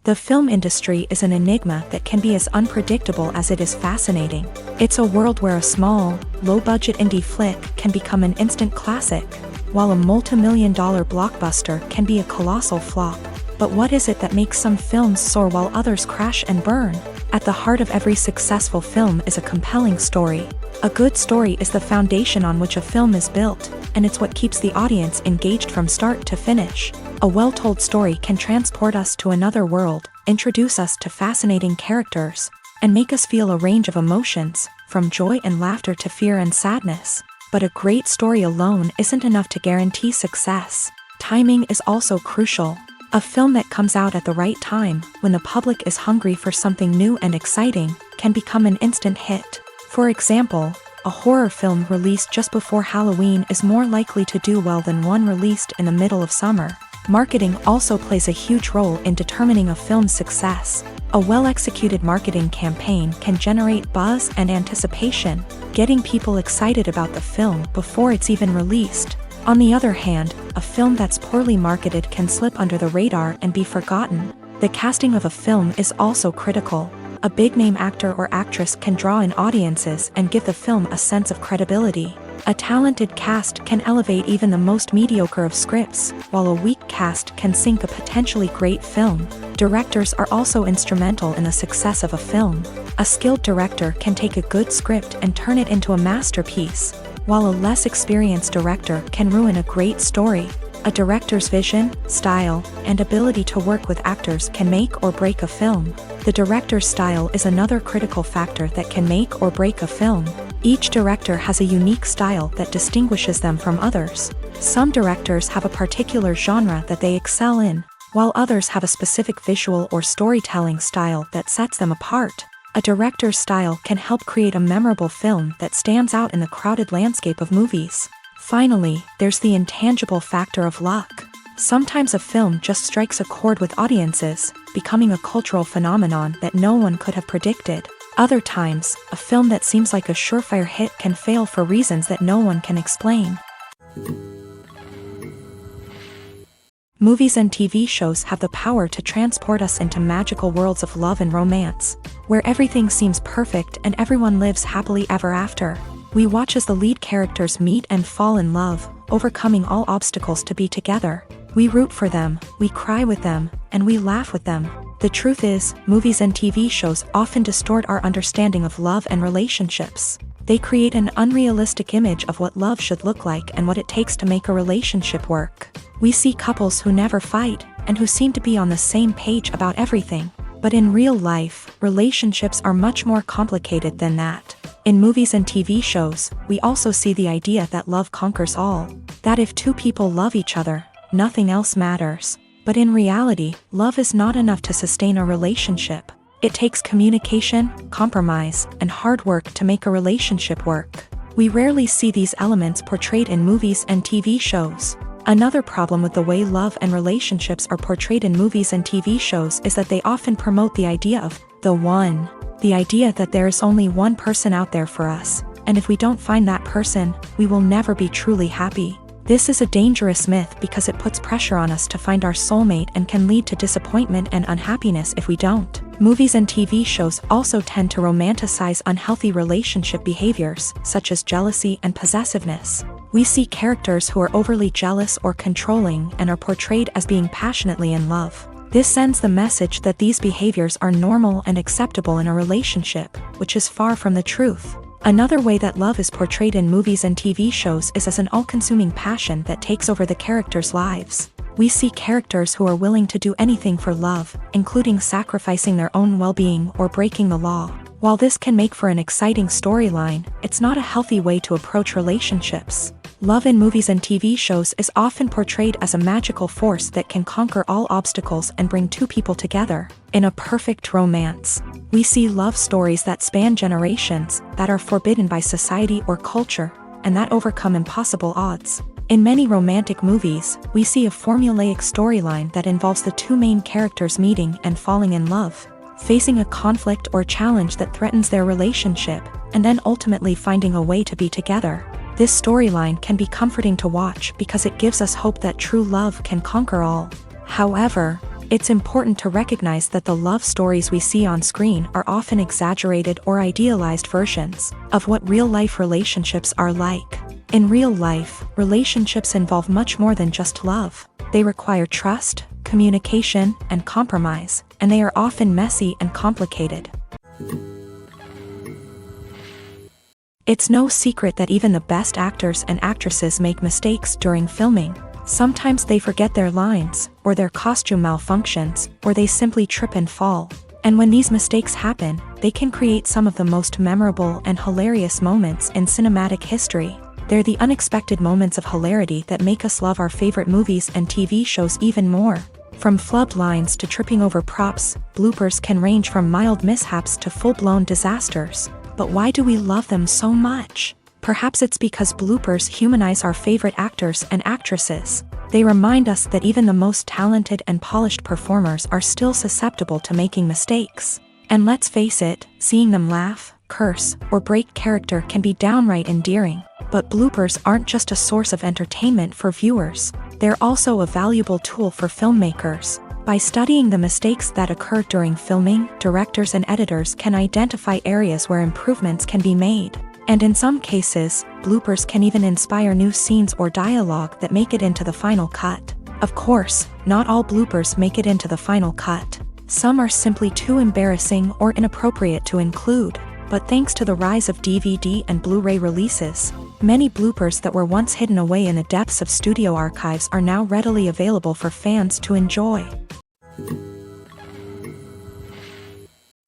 The film industry is an enigma that can be as unpredictable as it is fascinating. It's a world where a small, low-budget indie flick can become an instant classic, while a multi-million-dollar blockbuster can be a colossal flop. But what is it that makes some films soar while others crash and burn? At the heart of every successful film is a compelling story. A good story is the foundation on which a film is built, and it's what keeps the audience engaged from start to finish. A well-told story can transport us to another world, introduce us to fascinating characters, and make us feel a range of emotions, from joy and laughter to fear and sadness. But a great story alone isn't enough to guarantee success. Timing is also crucial. A film that comes out at the right time, when the public is hungry for something new and exciting, can become an instant hit. For example, a horror film released just before Halloween is more likely to do well than one released in the middle of summer. Marketing also plays a huge role in determining a film's success. A well-executed marketing campaign can generate buzz and anticipation, getting people excited about the film before it's even released. On the other hand, a film that's poorly marketed can slip under the radar and be forgotten. The casting of a film is also critical. A big-name actor or actress can draw in audiences and give the film a sense of credibility. A talented cast can elevate even the most mediocre of scripts, while a weak cast can sink a potentially great film. Directors are also instrumental in the success of a film. A skilled director can take a good script and turn it into a masterpiece, while a less experienced director can ruin a great story. A director's vision, style, and ability to work with actors can make or break a film. The director's style is another critical factor that can make or break a film. Each director has a unique style that distinguishes them from others. Some directors have a particular genre that they excel in, while others have a specific visual or storytelling style that sets them apart. A director's style can help create a memorable film that stands out in the crowded landscape of movies. Finally, there's the intangible factor of luck. Sometimes a film just strikes a chord with audiences, becoming a cultural phenomenon that no one could have predicted. Other times, a film that seems like a surefire hit can fail for reasons that no one can explain. Movies and TV shows have the power to transport us into magical worlds of love and romance, where everything seems perfect and everyone lives happily ever after. We watch as the lead characters meet and fall in love, overcoming all obstacles to be together. We root for them, we cry with them, and we laugh with them. The truth is, movies and TV shows often distort our understanding of love and relationships. They create an unrealistic image of what love should look like and what it takes to make a relationship work. We see couples who never fight, and who seem to be on the same page about everything. But in real life, relationships are much more complicated than that. In movies and TV shows, we also see the idea that love conquers all. that if two people love each other, nothing else matters. But in reality, love is not enough to sustain a relationship. It takes communication, compromise, and hard work to make a relationship work. We rarely see these elements portrayed in movies and TV shows. Another problem with the way love and relationships are portrayed in movies and TV shows is that they often promote the idea of the one. The idea that there is only one person out there for us, and if we don't find that person, we will never be truly happy. This is a dangerous myth because it puts pressure on us to find our soulmate and can lead to disappointment and unhappiness if we don't. Movies and TV shows also tend to romanticize unhealthy relationship behaviors, such as jealousy and possessiveness. We see characters who are overly jealous or controlling and are portrayed as being passionately in love. This sends the message that these behaviors are normal and acceptable in a relationship, which is far from the truth. Another way that love is portrayed in movies and TV shows is as an all-consuming passion that takes over the characters' lives. We see characters who are willing to do anything for love, including sacrificing their own well-being or breaking the law. While this can make for an exciting storyline, it's not a healthy way to approach relationships. Love in movies and TV shows is often portrayed as a magical force that can conquer all obstacles and bring two people together. In a perfect romance, we see love stories that span generations, that are forbidden by society or culture, and that overcome impossible odds. In many romantic movies, we see a formulaic storyline that involves the two main characters meeting and falling in love, facing a conflict or challenge that threatens their relationship, and then ultimately finding a way to be together. This storyline can be comforting to watch because it gives us hope that true love can conquer all. However, it's important to recognize that the love stories we see on screen are often exaggerated or idealized versions of what real-life relationships are like. In real life, relationships involve much more than just love. They require trust, communication, and compromise, and they are often messy and complicated. It's no secret that even the best actors and actresses make mistakes during filming. Sometimes they forget their lines, or their costume malfunctions, or they simply trip and fall. And when these mistakes happen, they can create some of the most memorable and hilarious moments in cinematic history. They're the unexpected moments of hilarity that make us love our favorite movies and TV shows even more. From flubbed lines to tripping over props, bloopers can range from mild mishaps to full-blown disasters. But why do we love them so much? Perhaps it's because bloopers humanize our favorite actors and actresses. They remind us that even the most talented and polished performers are still susceptible to making mistakes. And let's face it, seeing them laugh, curse, or break character can be downright endearing. But bloopers aren't just a source of entertainment for viewers. They're also a valuable tool for filmmakers. By studying the mistakes that occur during filming, directors and editors can identify areas where improvements can be made. And in some cases, bloopers can even inspire new scenes or dialogue that make it into the final cut. Of course, not all bloopers make it into the final cut. Some are simply too embarrassing or inappropriate to include. But thanks to the rise of DVD and Blu-ray releases, many bloopers that were once hidden away in the depths of studio archives are now readily available for fans to enjoy.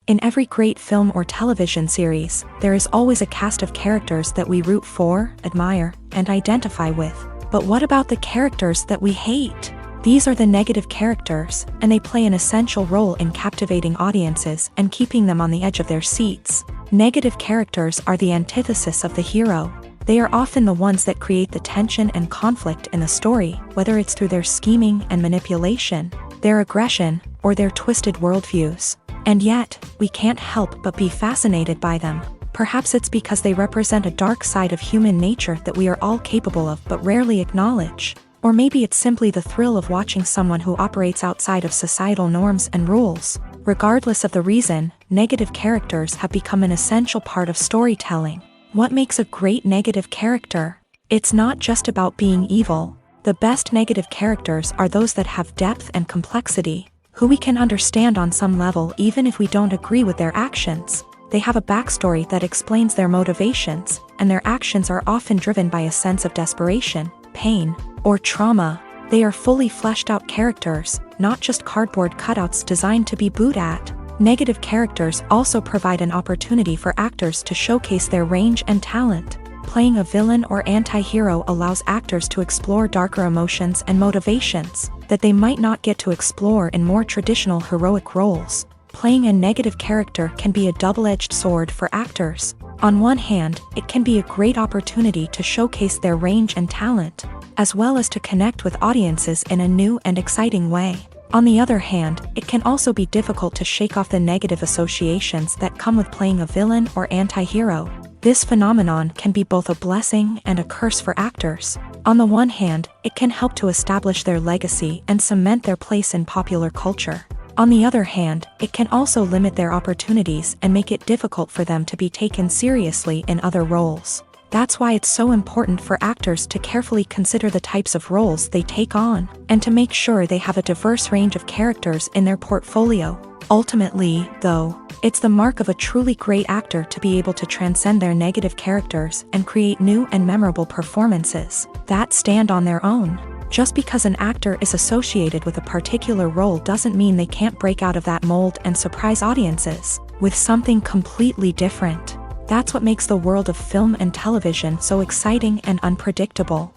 In every great film or television series, there is always a cast of characters that we root for, admire, and identify with. But what about the characters that we hate? These are the negative characters, and they play an essential role in captivating audiences and keeping them on the edge of their seats. Negative characters are the antithesis of the hero. They are often the ones that create the tension and conflict in the story, whether it's through their scheming and manipulation, their aggression, or their twisted worldviews. And yet, we can't help but be fascinated by them. Perhaps it's because they represent a dark side of human nature that we are all capable of but rarely acknowledge. Or maybe it's simply the thrill of watching someone who operates outside of societal norms and rules. Regardless of the reason, negative characters have become an essential part of storytelling. What makes a great negative character? It's not just about being evil. The best negative characters are those that have depth and complexity, who we can understand on some level even if we don't agree with their actions. They have a backstory that explains their motivations, and their actions are often driven by a sense of desperation, pain, or trauma. They are fully fleshed out characters, not just cardboard cutouts designed to be booed at. Negative characters also provide an opportunity for actors to showcase their range and talent. Playing a villain or anti-hero allows actors to explore darker emotions and motivations that they might not get to explore in more traditional heroic roles. Playing a negative character can be a double-edged sword for actors. On one hand, it can be a great opportunity to showcase their range and talent, as well as to connect with audiences in a new and exciting way. On the other hand, it can also be difficult to shake off the negative associations that come with playing a villain or anti-hero. This phenomenon can be both a blessing and a curse for actors. On the one hand, it can help to establish their legacy and cement their place in popular culture. On the other hand, it can also limit their opportunities and make it difficult for them to be taken seriously in other roles. That's why it's so important for actors to carefully consider the types of roles they take on, and to make sure they have a diverse range of characters in their portfolio. Ultimately, though, it's the mark of a truly great actor to be able to transcend their negative characters and create new and memorable performances that stand on their own. Just because an actor is associated with a particular role doesn't mean they can't break out of that mold and surprise audiences with something completely different. That's what makes the world of film and television so exciting and unpredictable.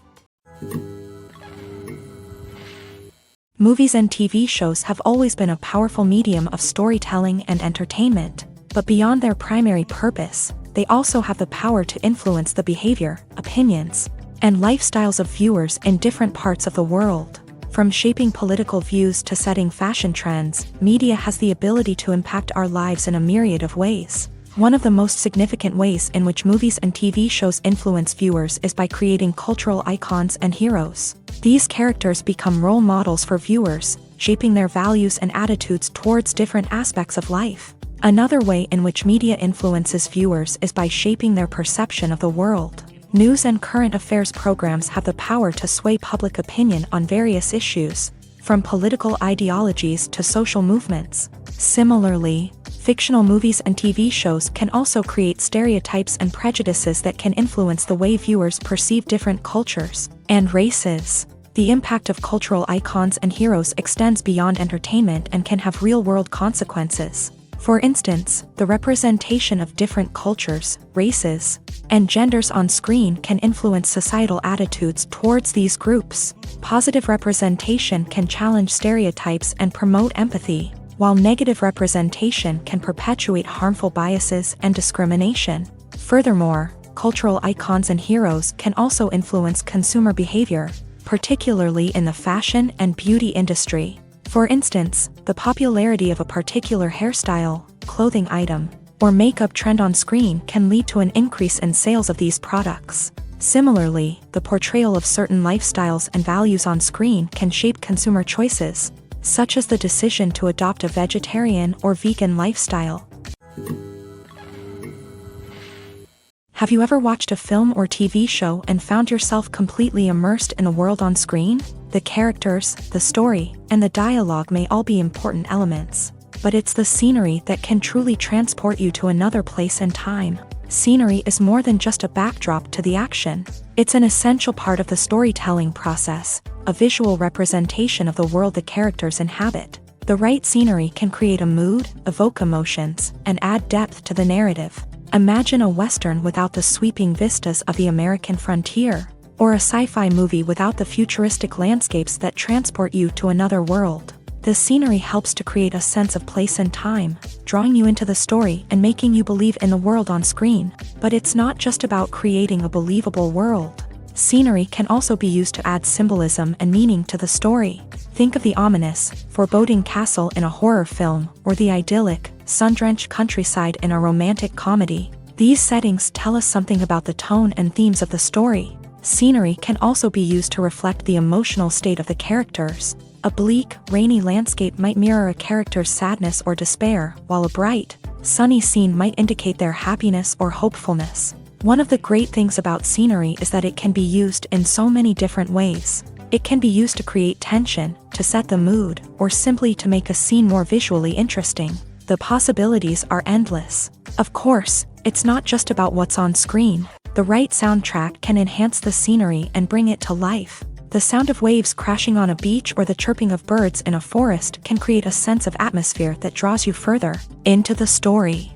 Movies and TV shows have always been a powerful medium of storytelling and entertainment, but beyond their primary purpose, they also have the power to influence the behavior, opinions, and lifestyles of viewers in different parts of the world. From shaping political views to setting fashion trends, media has the ability to impact our lives in a myriad of ways. One of the most significant ways in which movies and TV shows influence viewers is by creating cultural icons and heroes. These characters become role models for viewers, shaping their values and attitudes towards different aspects of life. Another way in which media influences viewers is by shaping their perception of the world. News and current affairs programs have the power to sway public opinion on various issues, from political ideologies to social movements. Similarly, fictional movies and TV shows can also create stereotypes and prejudices that can influence the way viewers perceive different cultures and races. The impact of cultural icons and heroes extends beyond entertainment and can have real-world consequences. For instance, the representation of different cultures, races, and genders on screen can influence societal attitudes towards these groups. Positive representation can challenge stereotypes and promote empathy, while negative representation can perpetuate harmful biases and discrimination. Furthermore, cultural icons and heroes can also influence consumer behavior, particularly in the fashion and beauty industry. For instance, the popularity of a particular hairstyle, clothing item, or makeup trend on screen can lead to an increase in sales of these products. Similarly, the portrayal of certain lifestyles and values on screen can shape consumer choices, such as the decision to adopt a vegetarian or vegan lifestyle. Have you ever watched a film or TV show and found yourself completely immersed in the world on screen? The characters, the story, and the dialogue may all be important elements, but it's the scenery that can truly transport you to another place and time. Scenery is more than just a backdrop to the action. It's an essential part of the storytelling process, a visual representation of the world the characters inhabit. The right scenery can create a mood, evoke emotions, and add depth to the narrative. Imagine a Western without the sweeping vistas of the American frontier, or a sci-fi movie without the futuristic landscapes that transport you to another world. The scenery helps to create a sense of place and time, drawing you into the story and making you believe in the world on screen. But it's not just about creating a believable world. Scenery can also be used to add symbolism and meaning to the story. Think of the ominous, foreboding castle in a horror film, or the idyllic, sun-drenched countryside in a romantic comedy. These settings tell us something about the tone and themes of the story. Scenery can also be used to reflect the emotional state of the characters. A bleak, rainy landscape might mirror a character's sadness or despair, while a bright, sunny scene might indicate their happiness or hopefulness. One of the great things about scenery is that it can be used in so many different ways. It can be used to create tension, to set the mood, or simply to make a scene more visually interesting. The possibilities are endless. Of course, it's not just about what's on screen. The right soundtrack can enhance the scenery and bring it to life. The sound of waves crashing on a beach or the chirping of birds in a forest can create a sense of atmosphere that draws you further into the story.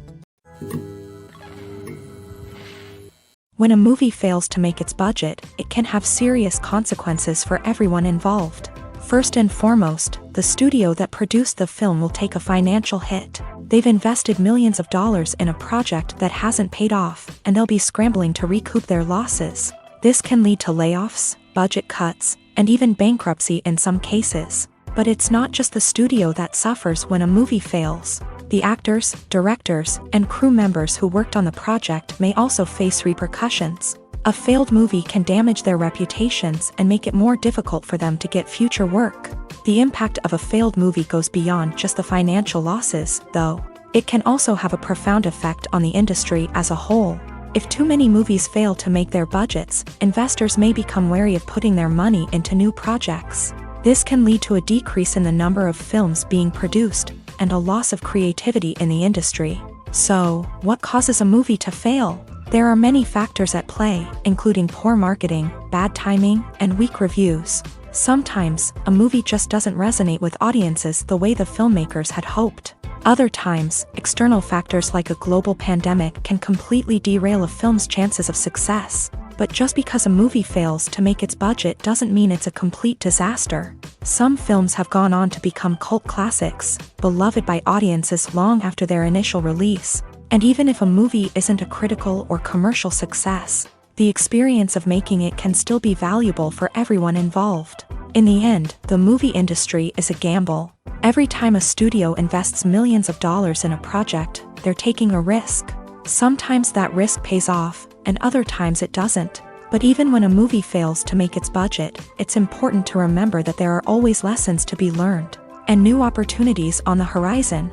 When a movie fails to make its budget, it can have serious consequences for everyone involved. First and foremost, the studio that produced the film will take a financial hit. They've invested millions of dollars in a project that hasn't paid off, and they'll be scrambling to recoup their losses. This can lead to layoffs, budget cuts, and even bankruptcy in some cases. But it's not just the studio that suffers when a movie fails. The actors, directors, and crew members who worked on the project may also face repercussions. A failed movie can damage their reputations and make it more difficult for them to get future work. The impact of a failed movie goes beyond just the financial losses, though. It can also have a profound effect on the industry as a whole. If too many movies fail to make their budgets, investors may become wary of putting their money into new projects. This can lead to a decrease in the number of films being produced, and a loss of creativity in the industry. So, what causes a movie to fail? There are many factors at play, including poor marketing, bad timing, and weak reviews. Sometimes, a movie just doesn't resonate with audiences the way the filmmakers had hoped. Other times, external factors like a global pandemic can completely derail a film's chances of success. But just because a movie fails to make its budget doesn't mean it's a complete disaster. Some films have gone on to become cult classics, beloved by audiences long after their initial release. And even if a movie isn't a critical or commercial success, the experience of making it can still be valuable for everyone involved. In the end, the movie industry is a gamble. Every time a studio invests millions of dollars in a project, they're taking a risk. Sometimes that risk pays off, and other times it doesn't. But even when a movie fails to make its budget, it's important to remember that there are always lessons to be learned, and new opportunities on the horizon.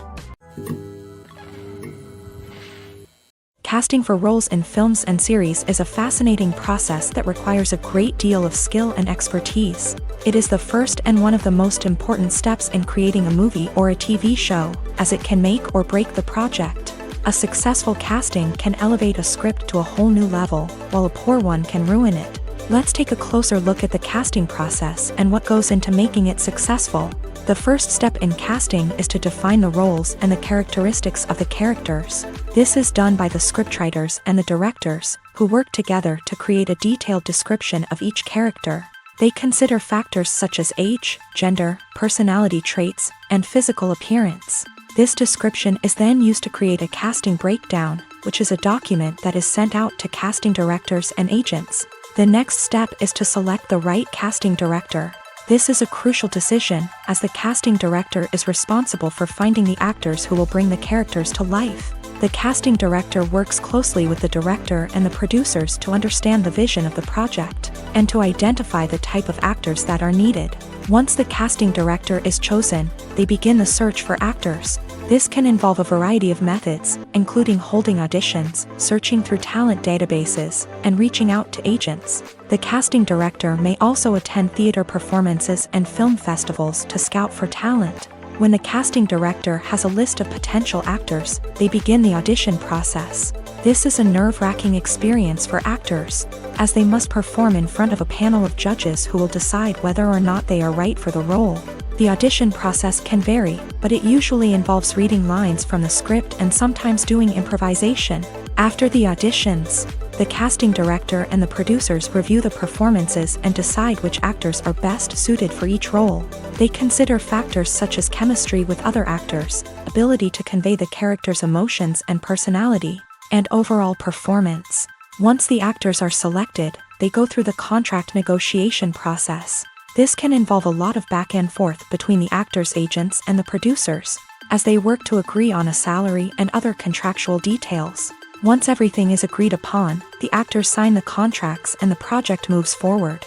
Casting for roles in films and series is a fascinating process that requires a great deal of skill and expertise. It is the first and one of the most important steps in creating a movie or a TV show, as it can make or break the project. A successful casting can elevate a script to a whole new level, while a poor one can ruin it. Let's take a closer look at the casting process and what goes into making it successful. The first step in casting is to define the roles and the characteristics of the characters. This is done by the scriptwriters and the directors, who work together to create a detailed description of each character. They consider factors such as age, gender, personality traits, and physical appearance. This description is then used to create a casting breakdown, which is a document that is sent out to casting directors and agents. The next step is to select the right casting director. This is a crucial decision, as the casting director is responsible for finding the actors who will bring the characters to life. The casting director works closely with the director and the producers to understand the vision of the project, and to identify the type of actors that are needed. Once the casting director is chosen, they begin the search for actors. This can involve a variety of methods, including holding auditions, searching through talent databases, and reaching out to agents. The casting director may also attend theater performances and film festivals to scout for talent. When the casting director has a list of potential actors, they begin the audition process. This is a nerve-wracking experience for actors, as they must perform in front of a panel of judges who will decide whether or not they are right for the role. The audition process can vary, but it usually involves reading lines from the script and sometimes doing improvisation. After the auditions, the casting director and the producers review the performances and decide which actors are best suited for each role. They consider factors such as chemistry with other actors, ability to convey the character's emotions and personality, and overall performance. Once the actors are selected, they go through the contract negotiation process. This can involve a lot of back and forth between the actors' agents and the producers, as they work to agree on a salary and other contractual details. Once everything is agreed upon, the actors sign the contracts and the project moves forward.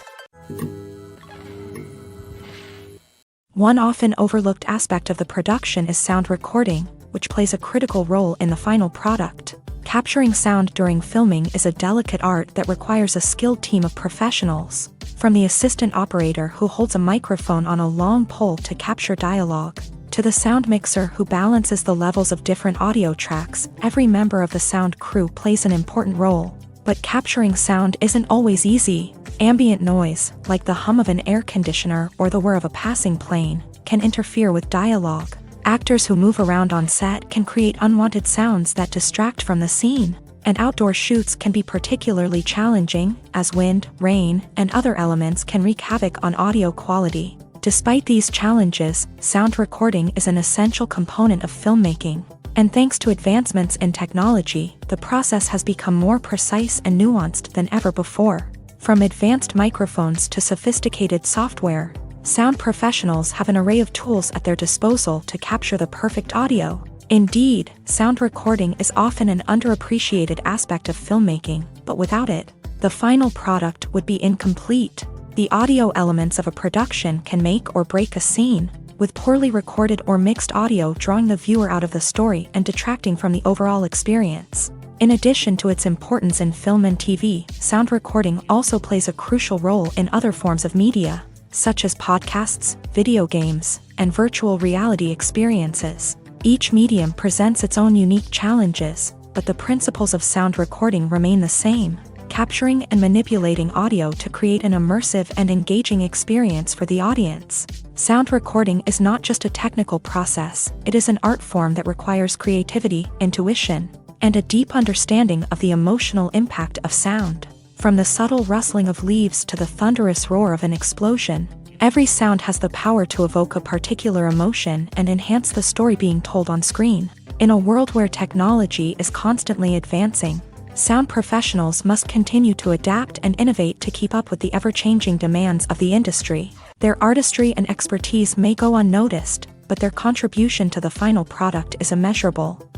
One often overlooked aspect of the production is sound recording, which plays a critical role in the final product. Capturing sound during filming is a delicate art that requires a skilled team of professionals. From the assistant operator who holds a microphone on a long pole to capture dialogue, to the sound mixer who balances the levels of different audio tracks, every member of the sound crew plays an important role. But capturing sound isn't always easy. Ambient noise, like the hum of an air conditioner or the whir of a passing plane, can interfere with dialogue. Actors who move around on set can create unwanted sounds that distract from the scene. And outdoor shoots can be particularly challenging, as wind, rain, and other elements can wreak havoc on audio quality. Despite these challenges, sound recording is an essential component of filmmaking. And thanks to advancements in technology, the process has become more precise and nuanced than ever before. From advanced microphones to sophisticated software, sound professionals have an array of tools at their disposal to capture the perfect audio. Indeed, sound recording is often an underappreciated aspect of filmmaking, but without it, the final product would be incomplete. The audio elements of a production can make or break a scene, with poorly recorded or mixed audio drawing the viewer out of the story and detracting from the overall experience. In addition to its importance in film and TV, sound recording also plays a crucial role in other forms of media, such as podcasts, video games, and virtual reality experiences. Each medium presents its own unique challenges, but the principles of sound recording remain the same, capturing and manipulating audio to create an immersive and engaging experience for the audience. Sound recording is not just a technical process, it is an art form that requires creativity, intuition, and a deep understanding of the emotional impact of sound. From the subtle rustling of leaves to the thunderous roar of an explosion, every sound has the power to evoke a particular emotion and enhance the story being told on screen. In a world where technology is constantly advancing, sound professionals must continue to adapt and innovate to keep up with the ever-changing demands of the industry. Their artistry and expertise may go unnoticed, but their contribution to the final product is immeasurable.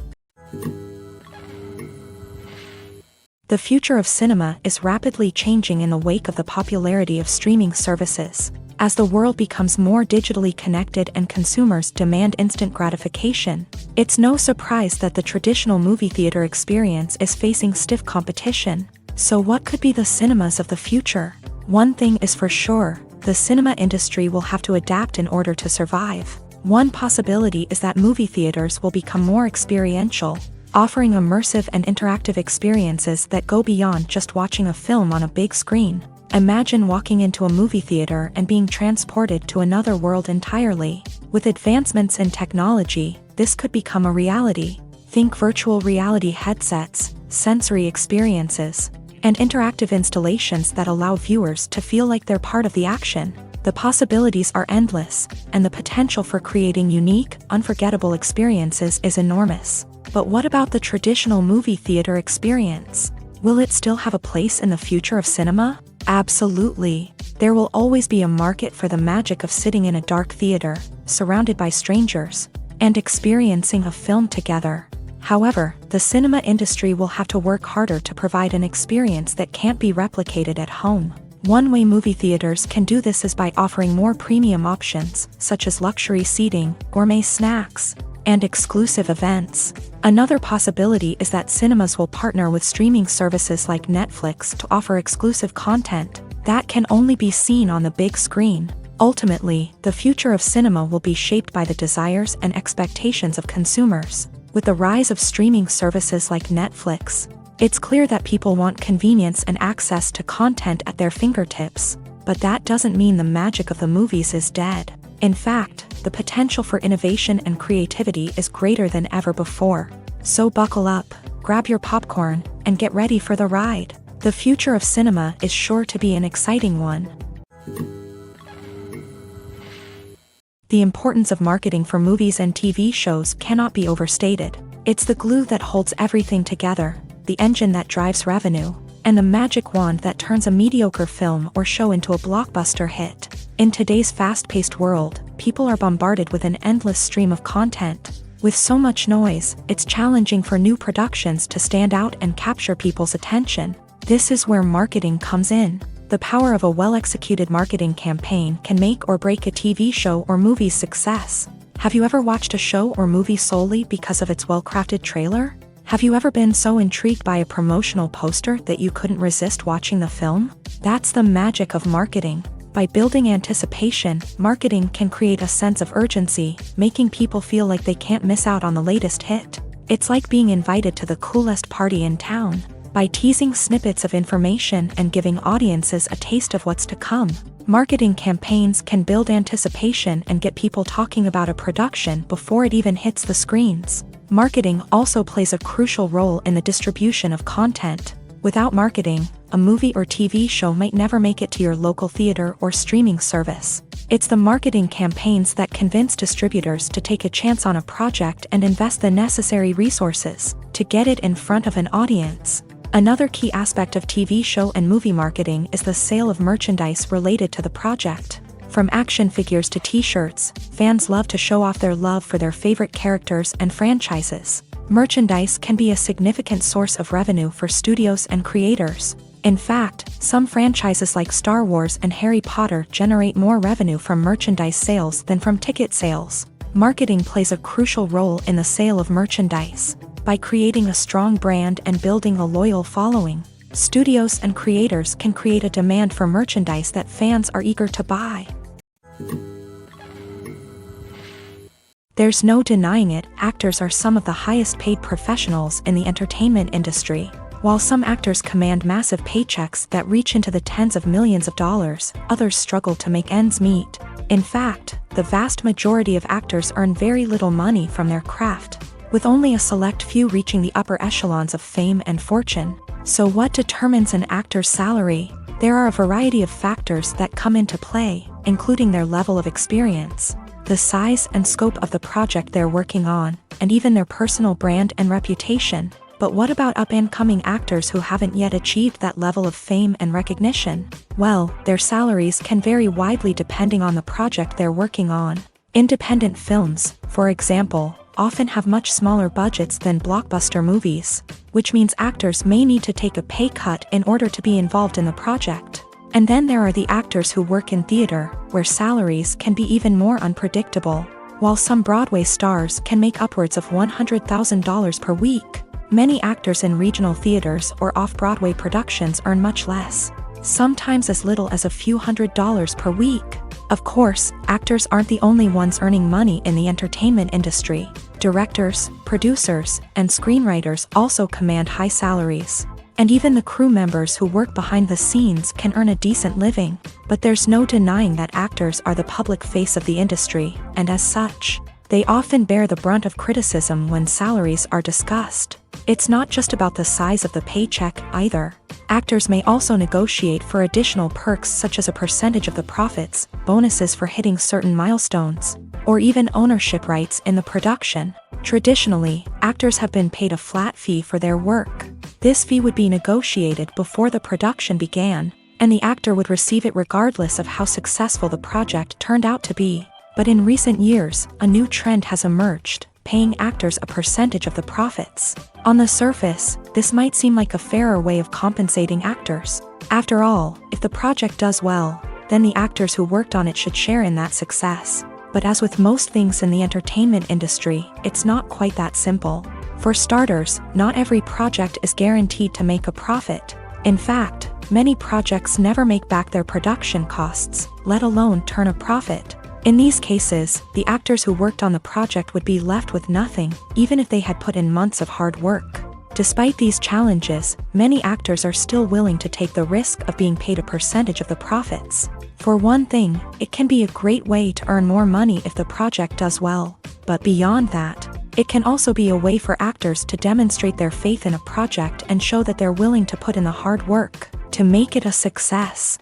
The future of cinema is rapidly changing in the wake of the popularity of streaming services. As the world becomes more digitally connected and consumers demand instant gratification, it's no surprise that the traditional movie theater experience is facing stiff competition. So what could be the cinemas of the future? One thing is for sure, the cinema industry will have to adapt in order to survive. One possibility is that movie theaters will become more experiential, offering immersive and interactive experiences that go beyond just watching a film on a big screen. Imagine walking into a movie theater and being transported to another world entirely. With advancements in technology, this could become a reality. Think virtual reality headsets, sensory experiences, and interactive installations that allow viewers to feel like they're part of the action. The possibilities are endless, and the potential for creating unique, unforgettable experiences is enormous. But what about the traditional movie theater experience? Will it still have a place in the future of cinema? Absolutely. There will always be a market for the magic of sitting in a dark theater, surrounded by strangers, and experiencing a film together. However, the cinema industry will have to work harder to provide an experience that can't be replicated at home. One way movie theaters can do this is by offering more premium options, such as luxury seating, gourmet snacks, and exclusive events. Another possibility is that cinemas will partner with streaming services like Netflix to offer exclusive content that can only be seen on the big screen. Ultimately, the future of cinema will be shaped by the desires and expectations of consumers. With the rise of streaming services like Netflix, it's clear that people want convenience and access to content at their fingertips. But that doesn't mean the magic of the movies is dead. In fact, the potential for innovation and creativity is greater than ever before. So buckle up, grab your popcorn, and get ready for the ride. The future of cinema is sure to be an exciting one. The importance of marketing for movies and TV shows cannot be overstated. It's the glue that holds everything together, the engine that drives revenue, and the magic wand that turns a mediocre film or show into a blockbuster hit. In today's fast-paced world, people are bombarded with an endless stream of content. With so much noise, it's challenging for new productions to stand out and capture people's attention. This is where marketing comes in. The power of a well-executed marketing campaign can make or break a TV show or movie's success. Have you ever watched a show or movie solely because of its well-crafted trailer? Have you ever been so intrigued by a promotional poster that you couldn't resist watching the film? That's the magic of marketing. By building anticipation, marketing can create a sense of urgency, making people feel like they can't miss out on the latest hit. It's like being invited to the coolest party in town. By teasing snippets of information and giving audiences a taste of what's to come, marketing campaigns can build anticipation and get people talking about a production before it even hits the screens. Marketing also plays a crucial role in the distribution of content. Without marketing, a movie or TV show might never make it to your local theater or streaming service. It's the marketing campaigns that convince distributors to take a chance on a project and invest the necessary resources to get it in front of an audience. Another key aspect of TV show and movie marketing is the sale of merchandise related to the project. From action figures to t-shirts, fans love to show off their love for their favorite characters and franchises. Merchandise can be a significant source of revenue for studios and creators. In fact, some franchises like Star Wars and Harry Potter generate more revenue from merchandise sales than from ticket sales. Marketing plays a crucial role in the sale of merchandise. By creating a strong brand and building a loyal following, studios and creators can create a demand for merchandise that fans are eager to buy. There's no denying it, actors are some of the highest paid professionals in the entertainment industry. While some actors command massive paychecks that reach into the tens of millions of dollars, others struggle to make ends meet. In fact, the vast majority of actors earn very little money from their craft, with only a select few reaching the upper echelons of fame and fortune. So what determines an actor's salary? There are a variety of factors that come into play, including their level of experience, the size and scope of the project they're working on, and even their personal brand and reputation. But what about up-and-coming actors who haven't yet achieved that level of fame and recognition? Well, their salaries can vary widely depending on the project they're working on. Independent films, for example, often have much smaller budgets than blockbuster movies, which means actors may need to take a pay cut in order to be involved in the project. And then there are the actors who work in theater, where salaries can be even more unpredictable. While some Broadway stars can make upwards of $100,000 per week, many actors in regional theaters or off-Broadway productions earn much less, sometimes as little as a few $100s per week. Of course, actors aren't the only ones earning money in the entertainment industry. Directors, producers, and screenwriters also command high salaries. And even the crew members who work behind the scenes can earn a decent living. But there's no denying that actors are the public face of the industry, and as such, they often bear the brunt of criticism when salaries are discussed. It's not just about the size of the paycheck either. Actors may also negotiate for additional perks such as a percentage of the profits, bonuses for hitting certain milestones, or even ownership rights in the production. Traditionally, actors have been paid a flat fee for their work. This fee would be negotiated before the production began, and the actor would receive it regardless of how successful the project turned out to be. But in recent years, a new trend has emerged, paying actors a percentage of the profits. On the surface, this might seem like a fairer way of compensating actors. After all, if the project does well, then the actors who worked on it should share in that success. But as with most things in the entertainment industry, it's not quite that simple. For starters, not every project is guaranteed to make a profit. In fact, many projects never make back their production costs, let alone turn a profit. In these cases, the actors who worked on the project would be left with nothing, even if they had put in months of hard work. Despite these challenges, many actors are still willing to take the risk of being paid a percentage of the profits. For one thing, it can be a great way to earn more money if the project does well. But beyond that, it can also be a way for actors to demonstrate their faith in a project and show that they're willing to put in the hard work to make it a success.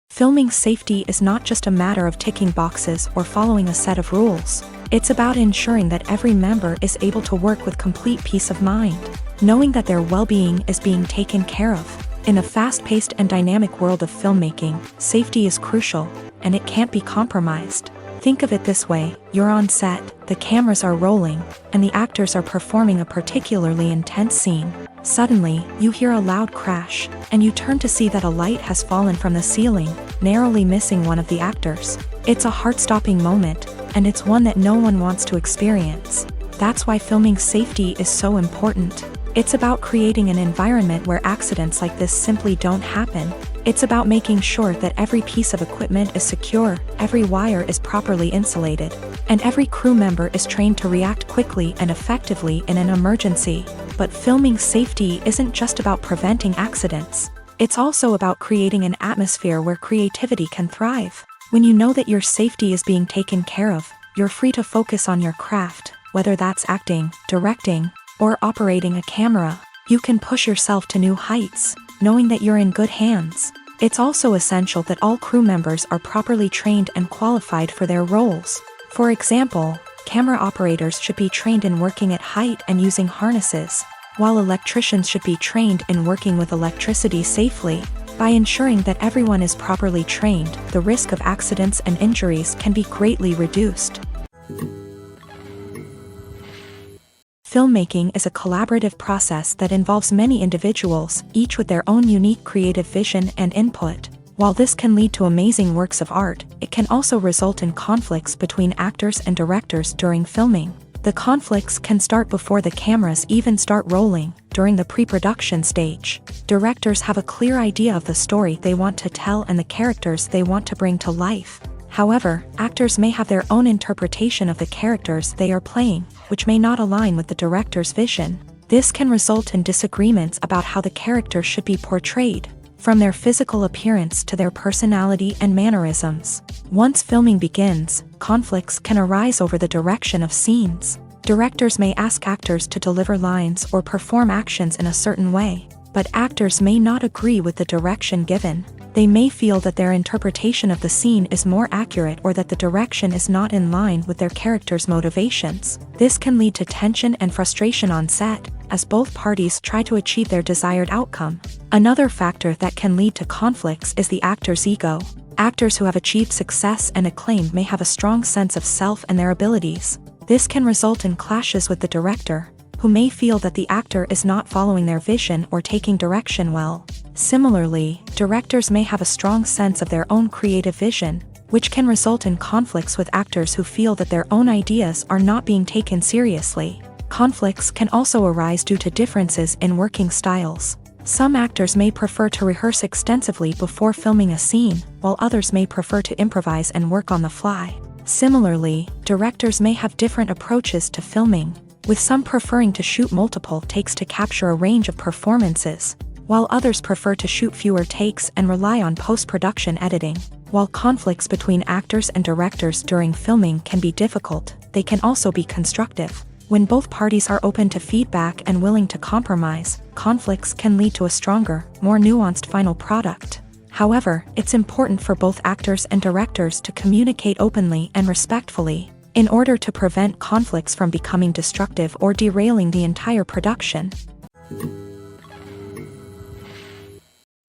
Filming safety is not just a matter of ticking boxes or following a set of rules. It's about ensuring that every member is able to work with complete peace of mind, knowing that their well-being is being taken care of. In a fast-paced and dynamic world of filmmaking, safety is crucial, and it can't be compromised. Think of it this way: you're on set, the cameras are rolling, and the actors are performing a particularly intense scene. Suddenly, you hear a loud crash, and you turn to see that a light has fallen from the ceiling, narrowly missing one of the actors. It's a heart-stopping moment, and it's one that no one wants to experience. That's why filming safety is so important. It's about creating an environment where accidents like this simply don't happen. It's about making sure that every piece of equipment is secure, every wire is properly insulated, and every crew member is trained to react quickly and effectively in an emergency. But filming safety isn't just about preventing accidents. It's also about creating an atmosphere where creativity can thrive. When you know that your safety is being taken care of, you're free to focus on your craft, whether that's acting, directing, or operating a camera. You can push yourself to new heights, knowing that you're in good hands. It's also essential that all crew members are properly trained and qualified for their roles. For example, camera operators should be trained in working at height and using harnesses, while electricians should be trained in working with electricity safely. By ensuring that everyone is properly trained, the risk of accidents and injuries can be greatly reduced. Filmmaking is a collaborative process that involves many individuals, each with their own unique creative vision and input. While this can lead to amazing works of art, it can also result in conflicts between actors and directors during filming. The conflicts can start before the cameras even start rolling, during the pre-production stage. Directors have a clear idea of the story they want to tell and the characters they want to bring to life. However, actors may have their own interpretation of the characters they are playing, which may not align with the director's vision. This can result in disagreements about how the character should be portrayed, from their physical appearance to their personality and mannerisms. Once filming begins, conflicts can arise over the direction of scenes. Directors may ask actors to deliver lines or perform actions in a certain way, but actors may not agree with the direction given. They may feel that their interpretation of the scene is more accurate or that the direction is not in line with their character's motivations. This can lead to tension and frustration on set, as both parties try to achieve their desired outcome. Another factor that can lead to conflicts is the actor's ego. Actors who have achieved success and acclaim may have a strong sense of self and their abilities. This can result in clashes with the director, who may feel that the actor is not following their vision or taking direction well. Similarly, directors may have a strong sense of their own creative vision, which can result in conflicts with actors who feel that their own ideas are not being taken seriously. Conflicts can also arise due to differences in working styles. Some actors may prefer to rehearse extensively before filming a scene, while others may prefer to improvise and work on the fly. Similarly, directors may have different approaches to filming, with some preferring to shoot multiple takes to capture a range of performances, while others prefer to shoot fewer takes and rely on post-production editing. While conflicts between actors and directors during filming can be difficult, they can also be constructive. When both parties are open to feedback and willing to compromise, conflicts can lead to a stronger, more nuanced final product. However, it's important for both actors and directors to communicate openly and respectfully, in order to prevent conflicts from becoming destructive or derailing the entire production.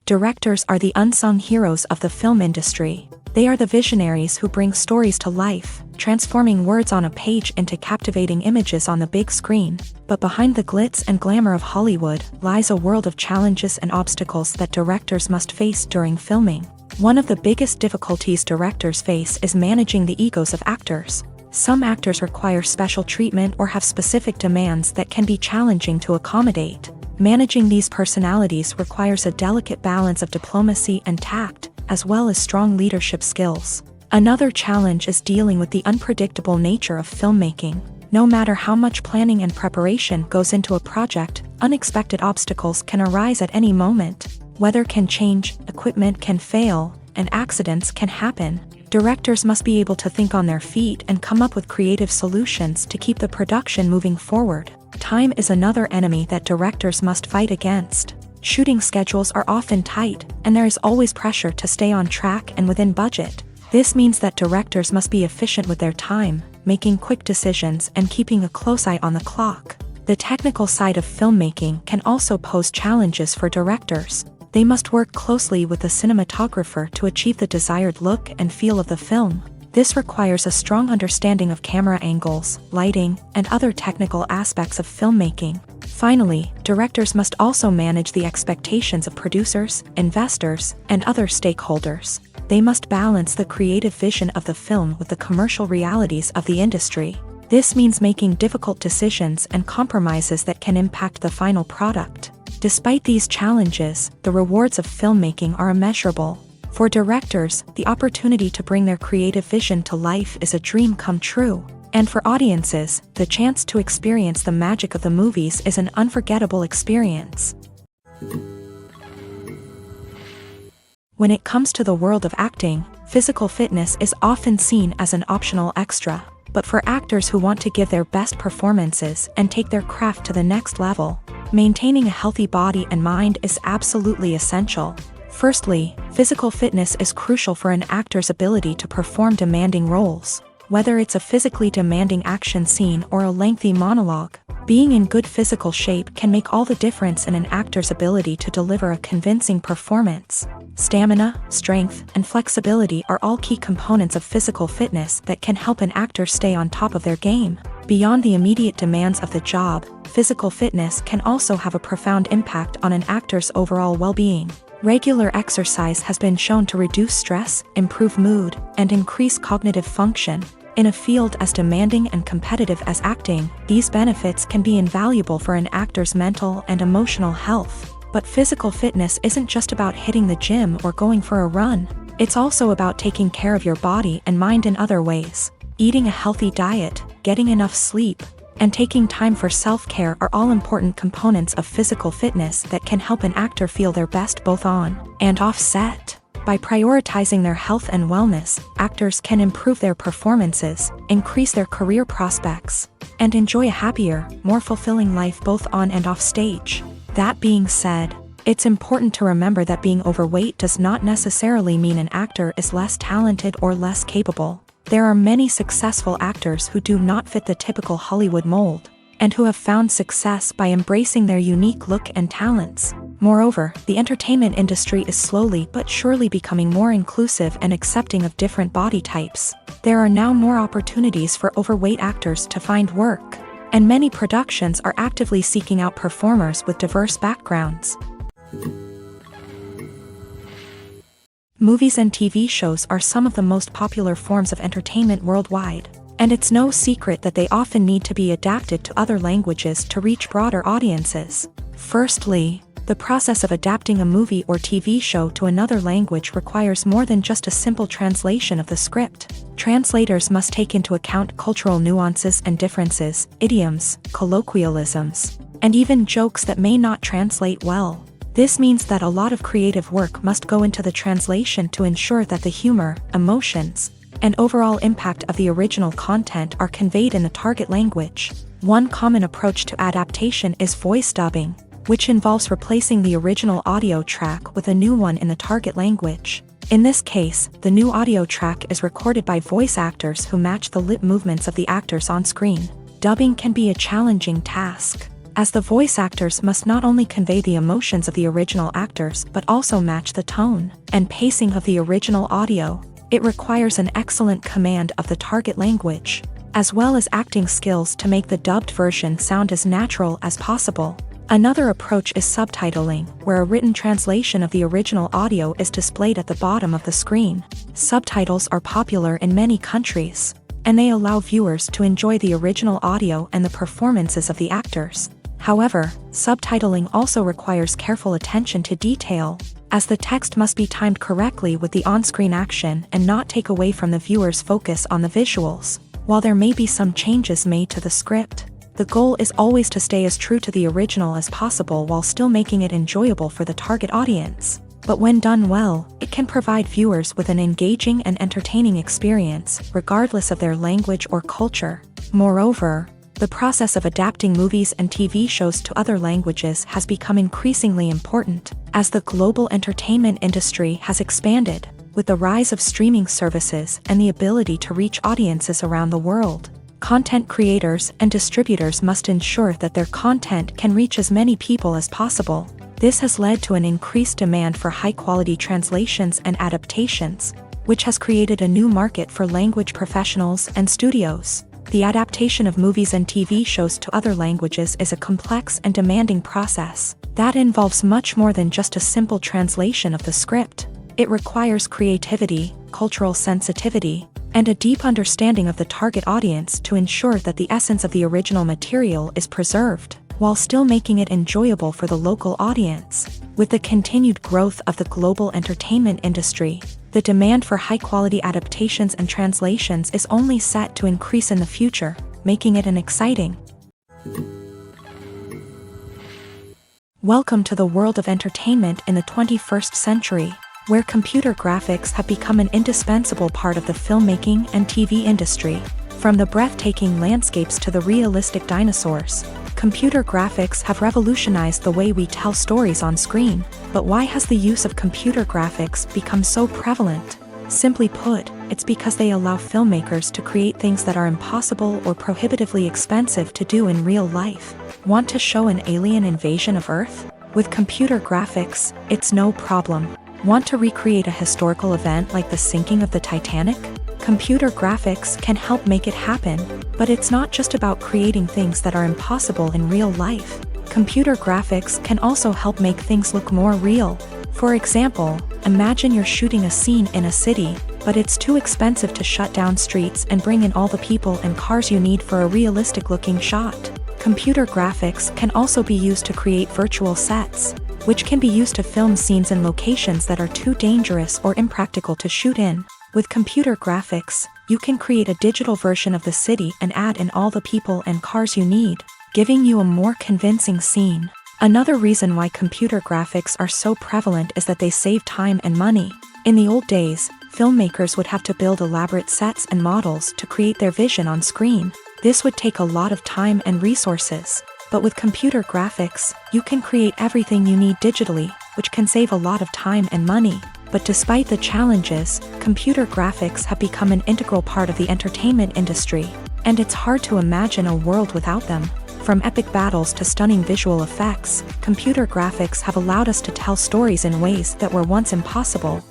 Directors are the unsung heroes of the film industry. They are the visionaries who bring stories to life, transforming words on a page into captivating images on the big screen. But behind the glitz and glamour of Hollywood lies a world of challenges and obstacles that directors must face during filming. One of the biggest difficulties directors face is managing the egos of actors. Some actors require special treatment or have specific demands that can be challenging to accommodate. Managing these personalities requires a delicate balance of diplomacy and tact, as well as strong leadership skills. Another challenge is dealing with the unpredictable nature of filmmaking. No matter how much planning and preparation goes into a project, unexpected obstacles can arise at any moment. Weather can change, equipment can fail, and accidents can happen. Directors must be able to think on their feet and come up with creative solutions to keep the production moving forward. Time is another enemy that directors must fight against. Shooting schedules are often tight, and there is always pressure to stay on track and within budget. This means that directors must be efficient with their time, making quick decisions and keeping a close eye on the clock. The technical side of filmmaking can also pose challenges for directors. They must work closely with the cinematographer to achieve the desired look and feel of the film. This requires a strong understanding of camera angles, lighting, and other technical aspects of filmmaking. Finally, directors must also manage the expectations of producers, investors, and other stakeholders. They must balance the creative vision of the film with the commercial realities of the industry. This means making difficult decisions and compromises that can impact the final product. Despite these challenges, the rewards of filmmaking are immeasurable. For directors, the opportunity to bring their creative vision to life is a dream come true. And for audiences, the chance to experience the magic of the movies is an unforgettable experience. When it comes to the world of acting, physical fitness is often seen as an optional extra. But for actors who want to give their best performances and take their craft to the next level, maintaining a healthy body and mind is absolutely essential. Firstly, physical fitness is crucial for an actor's ability to perform demanding roles. Whether it's a physically demanding action scene or a lengthy monologue, being in good physical shape can make all the difference in an actor's ability to deliver a convincing performance. Stamina, strength, and flexibility are all key components of physical fitness that can help an actor stay on top of their game. Beyond the immediate demands of the job, physical fitness can also have a profound impact on an actor's overall well-being. Regular exercise has been shown to reduce stress, improve mood, and increase cognitive function. In a field as demanding and competitive as acting, these benefits can be invaluable for an actor's mental and emotional health. But physical fitness isn't just about hitting the gym or going for a run. It's also about taking care of your body and mind in other ways. Eating a healthy diet, getting enough sleep, and taking time for self-care are all important components of physical fitness that can help an actor feel their best both on and off set. By prioritizing their health and wellness, actors can improve their performances, increase their career prospects, and enjoy a happier, more fulfilling life both on and off stage. That being said, it's important to remember that being overweight does not necessarily mean an actor is less talented or less capable. There are many successful actors who do not fit the typical Hollywood mold, and who have found success by embracing their unique look and talents. Moreover, the entertainment industry is slowly but surely becoming more inclusive and accepting of different body types. There are now more opportunities for overweight actors to find work, and many productions are actively seeking out performers with diverse backgrounds. Movies and TV shows are some of the most popular forms of entertainment worldwide, and it's no secret that they often need to be adapted to other languages to reach broader audiences. Firstly, the process of adapting a movie or TV show to another language requires more than just a simple translation of the script. Translators must take into account cultural nuances and differences, idioms, colloquialisms, and even jokes that may not translate well. This means that a lot of creative work must go into the translation to ensure that the humor, emotions, and overall impact of the original content are conveyed in the target language. One common approach to adaptation is voice dubbing, which involves replacing the original audio track with a new one in the target language. In this case, the new audio track is recorded by voice actors who match the lip movements of the actors on screen. Dubbing can be a challenging task, as the voice actors must not only convey the emotions of the original actors but also match the tone and pacing of the original audio. It requires an excellent command of the target language, as well as acting skills to make the dubbed version sound as natural as possible. Another approach is subtitling, where a written translation of the original audio is displayed at the bottom of the screen. Subtitles are popular in many countries, and they allow viewers to enjoy the original audio and the performances of the actors. However, subtitling also requires careful attention to detail, as the text must be timed correctly with the on-screen action and not take away from the viewer's focus on the visuals. While there may be some changes made to the script, the goal is always to stay as true to the original as possible while still making it enjoyable for the target audience. But when done well, it can provide viewers with an engaging and entertaining experience, regardless of their language or culture. Moreover, the process of adapting movies and TV shows to other languages has become increasingly important, as the global entertainment industry has expanded, with the rise of streaming services and the ability to reach audiences around the world. Content creators and distributors must ensure that their content can reach as many people as possible. This has led to an increased demand for high-quality translations and adaptations, which has created a new market for language professionals and studios. The adaptation of movies and TV shows to other languages is a complex and demanding process that involves much more than just a simple translation of the script. It requires creativity, cultural sensitivity, and a deep understanding of the target audience to ensure that the essence of the original material is preserved, while still making it enjoyable for the local audience. With the continued growth of the global entertainment industry, the demand for high-quality adaptations and translations is only set to increase in the future, making it an exciting. Welcome to the world of entertainment in the 21st century, where computer graphics have become an indispensable part of the filmmaking and TV industry. From the breathtaking landscapes to the realistic dinosaurs, computer graphics have revolutionized the way we tell stories on screen. But why has the use of computer graphics become so prevalent? Simply put, it's because they allow filmmakers to create things that are impossible or prohibitively expensive to do in real life. Want to show an alien invasion of Earth? With computer graphics, it's no problem. Want to recreate a historical event like the sinking of the Titanic? Computer graphics can help make it happen, but it's not just about creating things that are impossible in real life. Computer graphics can also help make things look more real. For example, imagine you're shooting a scene in a city, but it's too expensive to shut down streets and bring in all the people and cars you need for a realistic-looking shot. Computer graphics can also be used to create virtual sets, which can be used to film scenes in locations that are too dangerous or impractical to shoot in. With computer graphics, you can create a digital version of the city and add in all the people and cars you need, giving you a more convincing scene. Another reason why computer graphics are so prevalent is that they save time and money. In the old days, filmmakers would have to build elaborate sets and models to create their vision on screen. This would take a lot of time and resources. But with computer graphics, you can create everything you need digitally, which can save a lot of time and money. But despite the challenges, computer graphics have become an integral part of the entertainment industry, and it's hard to imagine a world without them. From epic battles to stunning visual effects, computer graphics have allowed us to tell stories in ways that were once impossible.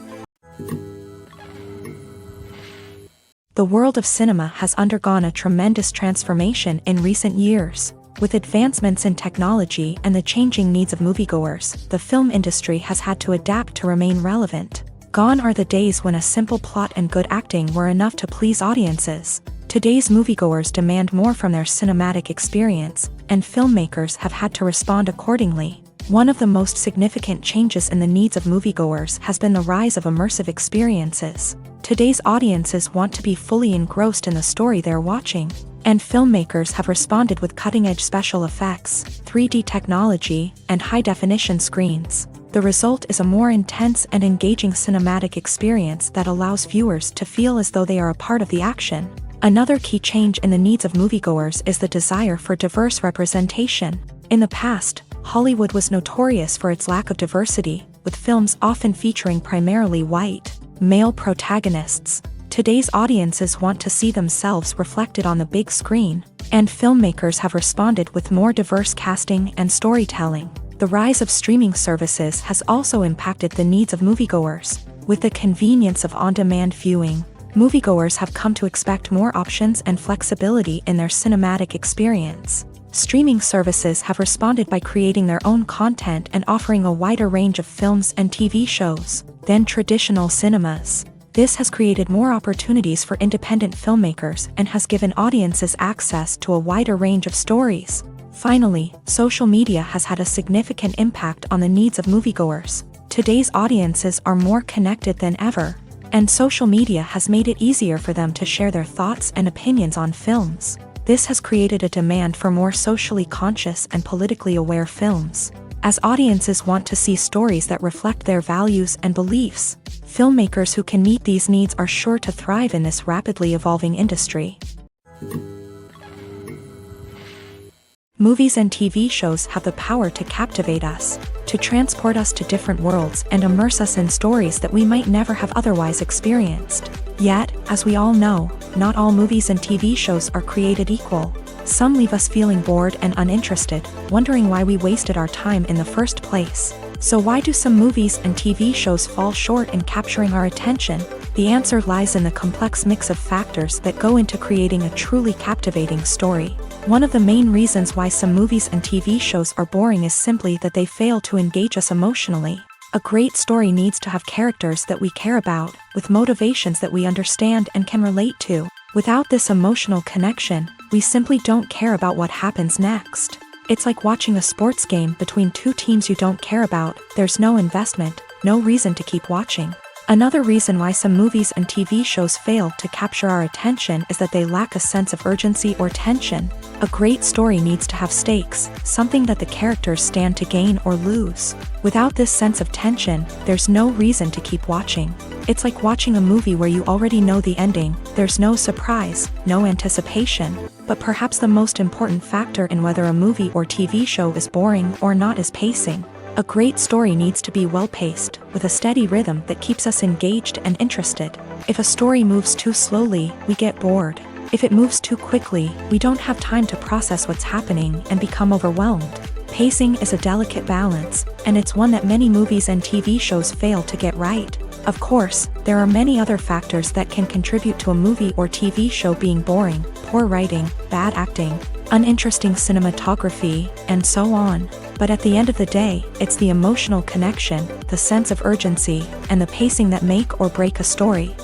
The world of cinema has undergone a tremendous transformation in recent years. With advancements in technology and the changing needs of moviegoers, the film industry has had to adapt to remain relevant. Gone are the days when a simple plot and good acting were enough to please audiences. Today's moviegoers demand more from their cinematic experience, and filmmakers have had to respond accordingly. One of the most significant changes in the needs of moviegoers has been the rise of immersive experiences. Today's audiences want to be fully engrossed in the story they're watching, and filmmakers have responded with cutting-edge special effects, 3D technology, and high-definition screens. The result is a more intense and engaging cinematic experience that allows viewers to feel as though they are a part of the action. Another key change in the needs of moviegoers is the desire for diverse representation. In the past, Hollywood was notorious for its lack of diversity, with films often featuring primarily white, male protagonists. Today's audiences want to see themselves reflected on the big screen, and filmmakers have responded with more diverse casting and storytelling. The rise of streaming services has also impacted the needs of moviegoers. With the convenience of on-demand viewing, moviegoers have come to expect more options and flexibility in their cinematic experience. Streaming services have responded by creating their own content and offering a wider range of films and TV shows than traditional cinemas. This has created more opportunities for independent filmmakers and has given audiences access to a wider range of stories. Finally, social media has had a significant impact on the needs of moviegoers. Today's audiences are more connected than ever, and social media has made it easier for them to share their thoughts and opinions on films. This has created a demand for more socially conscious and politically aware films. As audiences want to see stories that reflect their values and beliefs, filmmakers who can meet these needs are sure to thrive in this rapidly evolving industry. Movies and TV shows have the power to captivate us, to transport us to different worlds and immerse us in stories that we might never have otherwise experienced. Yet, as we all know, not all movies and TV shows are created equal. Some leave us feeling bored and uninterested, wondering why we wasted our time in the first place. So why do some movies and TV shows fall short in capturing our attention? The answer lies in the complex mix of factors that go into creating a truly captivating story. One of the main reasons why some movies and TV shows are boring is simply that they fail to engage us emotionally. A great story needs to have characters that we care about, with motivations that we understand and can relate to. Without this emotional connection, we simply don't care about what happens next. It's like watching a sports game between two teams you don't care about. There's no investment, no reason to keep watching. Another reason why some movies and TV shows fail to capture our attention is that they lack a sense of urgency or tension. A great story needs to have stakes, something that the characters stand to gain or lose. Without this sense of tension, there's no reason to keep watching. It's like watching a movie where you already know the ending, there's no surprise, no anticipation. But perhaps the most important factor in whether a movie or TV show is boring or not is pacing. A great story needs to be well-paced, with a steady rhythm that keeps us engaged and interested. If a story moves too slowly, we get bored. If it moves too quickly, we don't have time to process what's happening and become overwhelmed. Pacing is a delicate balance, and it's one that many movies and TV shows fail to get right. Of course, there are many other factors that can contribute to a movie or TV show being boring: poor writing, bad acting, uninteresting cinematography, and so on. But at the end of the day, it's the emotional connection, the sense of urgency, and the pacing that make or break a story.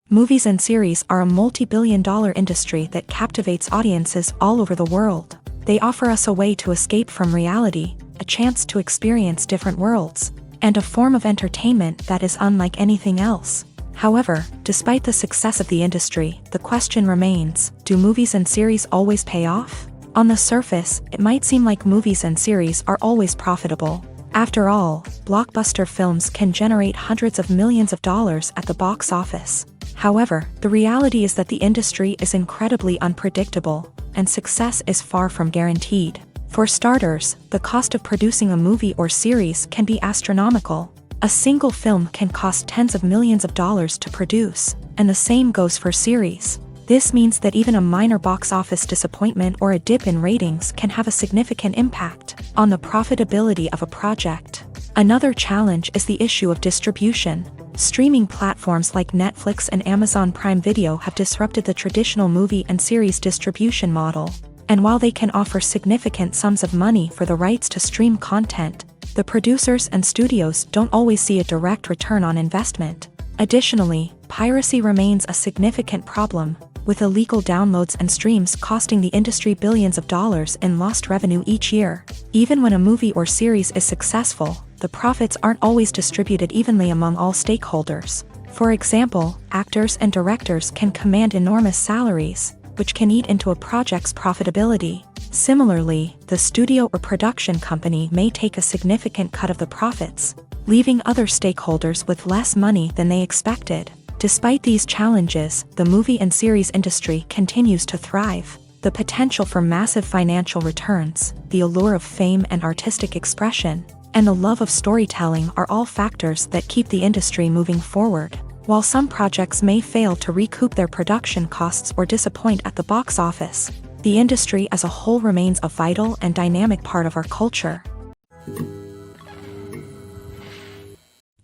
Movies and series are a multi-billion-dollar industry that captivates audiences all over the world. They offer us a way to escape from reality, a chance to experience different worlds, and a form of entertainment that is unlike anything else. However, despite the success of the industry, the question remains: do movies and series always pay off? On the surface, it might seem like movies and series are always profitable. After all, blockbuster films can generate hundreds of millions of dollars at the box office. However, the reality is that the industry is incredibly unpredictable, and success is far from guaranteed. For starters, the cost of producing a movie or series can be astronomical. A single film can cost tens of millions of dollars to produce, and the same goes for series. This means that even a minor box office disappointment or a dip in ratings can have a significant impact on the profitability of a project. Another challenge is the issue of distribution. Streaming platforms like Netflix and Amazon Prime Video have disrupted the traditional movie and series distribution model. And while they can offer significant sums of money for the rights to stream content, the producers and studios don't always see a direct return on investment. Additionally, piracy remains a significant problem, with illegal downloads and streams costing the industry billions of dollars in lost revenue each year. Even when a movie or series is successful, the profits aren't always distributed evenly among all stakeholders. For example, actors and directors can command enormous salaries, which can eat into a project's profitability. Similarly, the studio or production company may take a significant cut of the profits, leaving other stakeholders with less money than they expected. Despite these challenges, the movie and series industry continues to thrive. The potential for massive financial returns, the allure of fame and artistic expression, and the love of storytelling are all factors that keep the industry moving forward. While some projects may fail to recoup their production costs or disappoint at the box office, the industry as a whole remains a vital and dynamic part of our culture.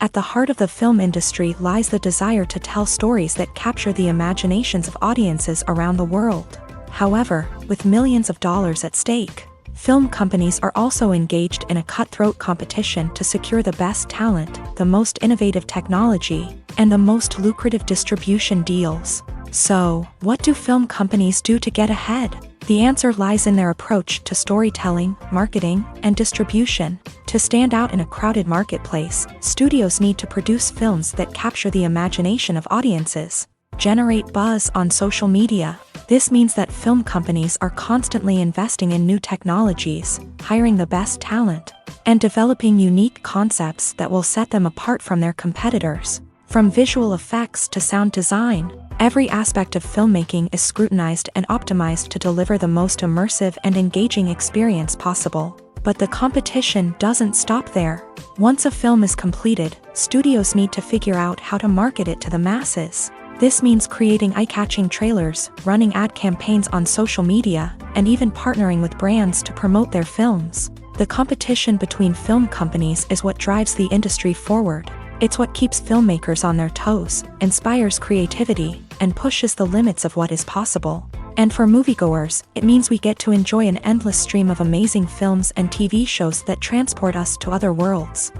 At the heart of the film industry lies the desire to tell stories that capture the imaginations of audiences around the world. However, with millions of dollars at stake, film companies are also engaged in a cutthroat competition to secure the best talent, the most innovative technology, and the most lucrative distribution deals. So, what do film companies do to get ahead? The answer lies in their approach to storytelling, marketing, and distribution. To stand out in a crowded marketplace, studios need to produce films that capture the imagination of audiences, generate buzz on social media. This means that film companies are constantly investing in new technologies, hiring the best talent, and developing unique concepts that will set them apart from their competitors. From visual effects to sound design, every aspect of filmmaking is scrutinized and optimized to deliver the most immersive and engaging experience possible. But the competition doesn't stop there. Once a film is completed, studios need to figure out how to market it to the masses. This means creating eye-catching trailers, running ad campaigns on social media, and even partnering with brands to promote their films. The competition between film companies is what drives the industry forward. It's what keeps filmmakers on their toes, inspires creativity, and pushes the limits of what is possible. And for moviegoers, it means we get to enjoy an endless stream of amazing films and TV shows that transport us to other worlds.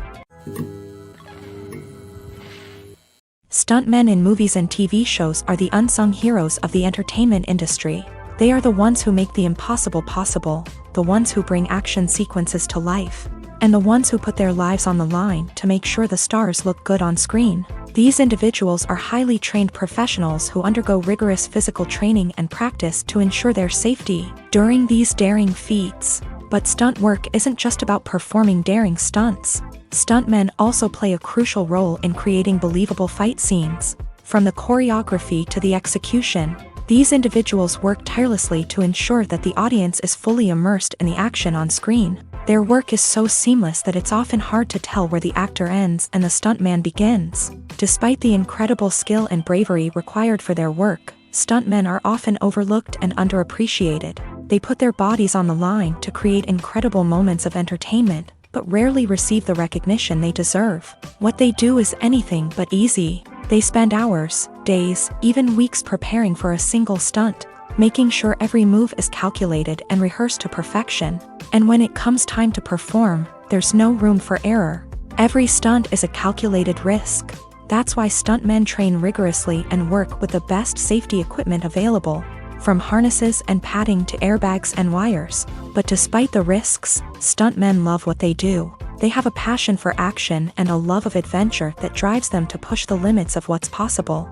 Stuntmen in movies and TV shows are the unsung heroes of the entertainment industry. They are the ones who make the impossible possible, the ones who bring action sequences to life. and the ones who put their lives on the line to make sure the stars look good on screen. These individuals are highly trained professionals who undergo rigorous physical training and practice to ensure their safety during these daring feats. But stunt work isn't just about performing daring stunts. Stuntmen also play a crucial role in creating believable fight scenes. From the choreography to the execution, these individuals work tirelessly to ensure that the audience is fully immersed in the action on screen. Their work is so seamless that it's often hard to tell where the actor ends and the stuntman begins. Despite the incredible skill and bravery required for their work, stuntmen are often overlooked and underappreciated. They put their bodies on the line to create incredible moments of entertainment, but rarely receive the recognition they deserve. What they do is anything but easy. They spend hours, days, even weeks preparing for a single stunt, making sure every move is calculated and rehearsed to perfection. And when it comes time to perform, there's no room for error. Every stunt is a calculated risk. That's why stuntmen train rigorously and work with the best safety equipment available, from harnesses and padding to airbags and wires. But despite the risks, stuntmen love what they do. They have a passion for action and a love of adventure that drives them to push the limits of what's possible.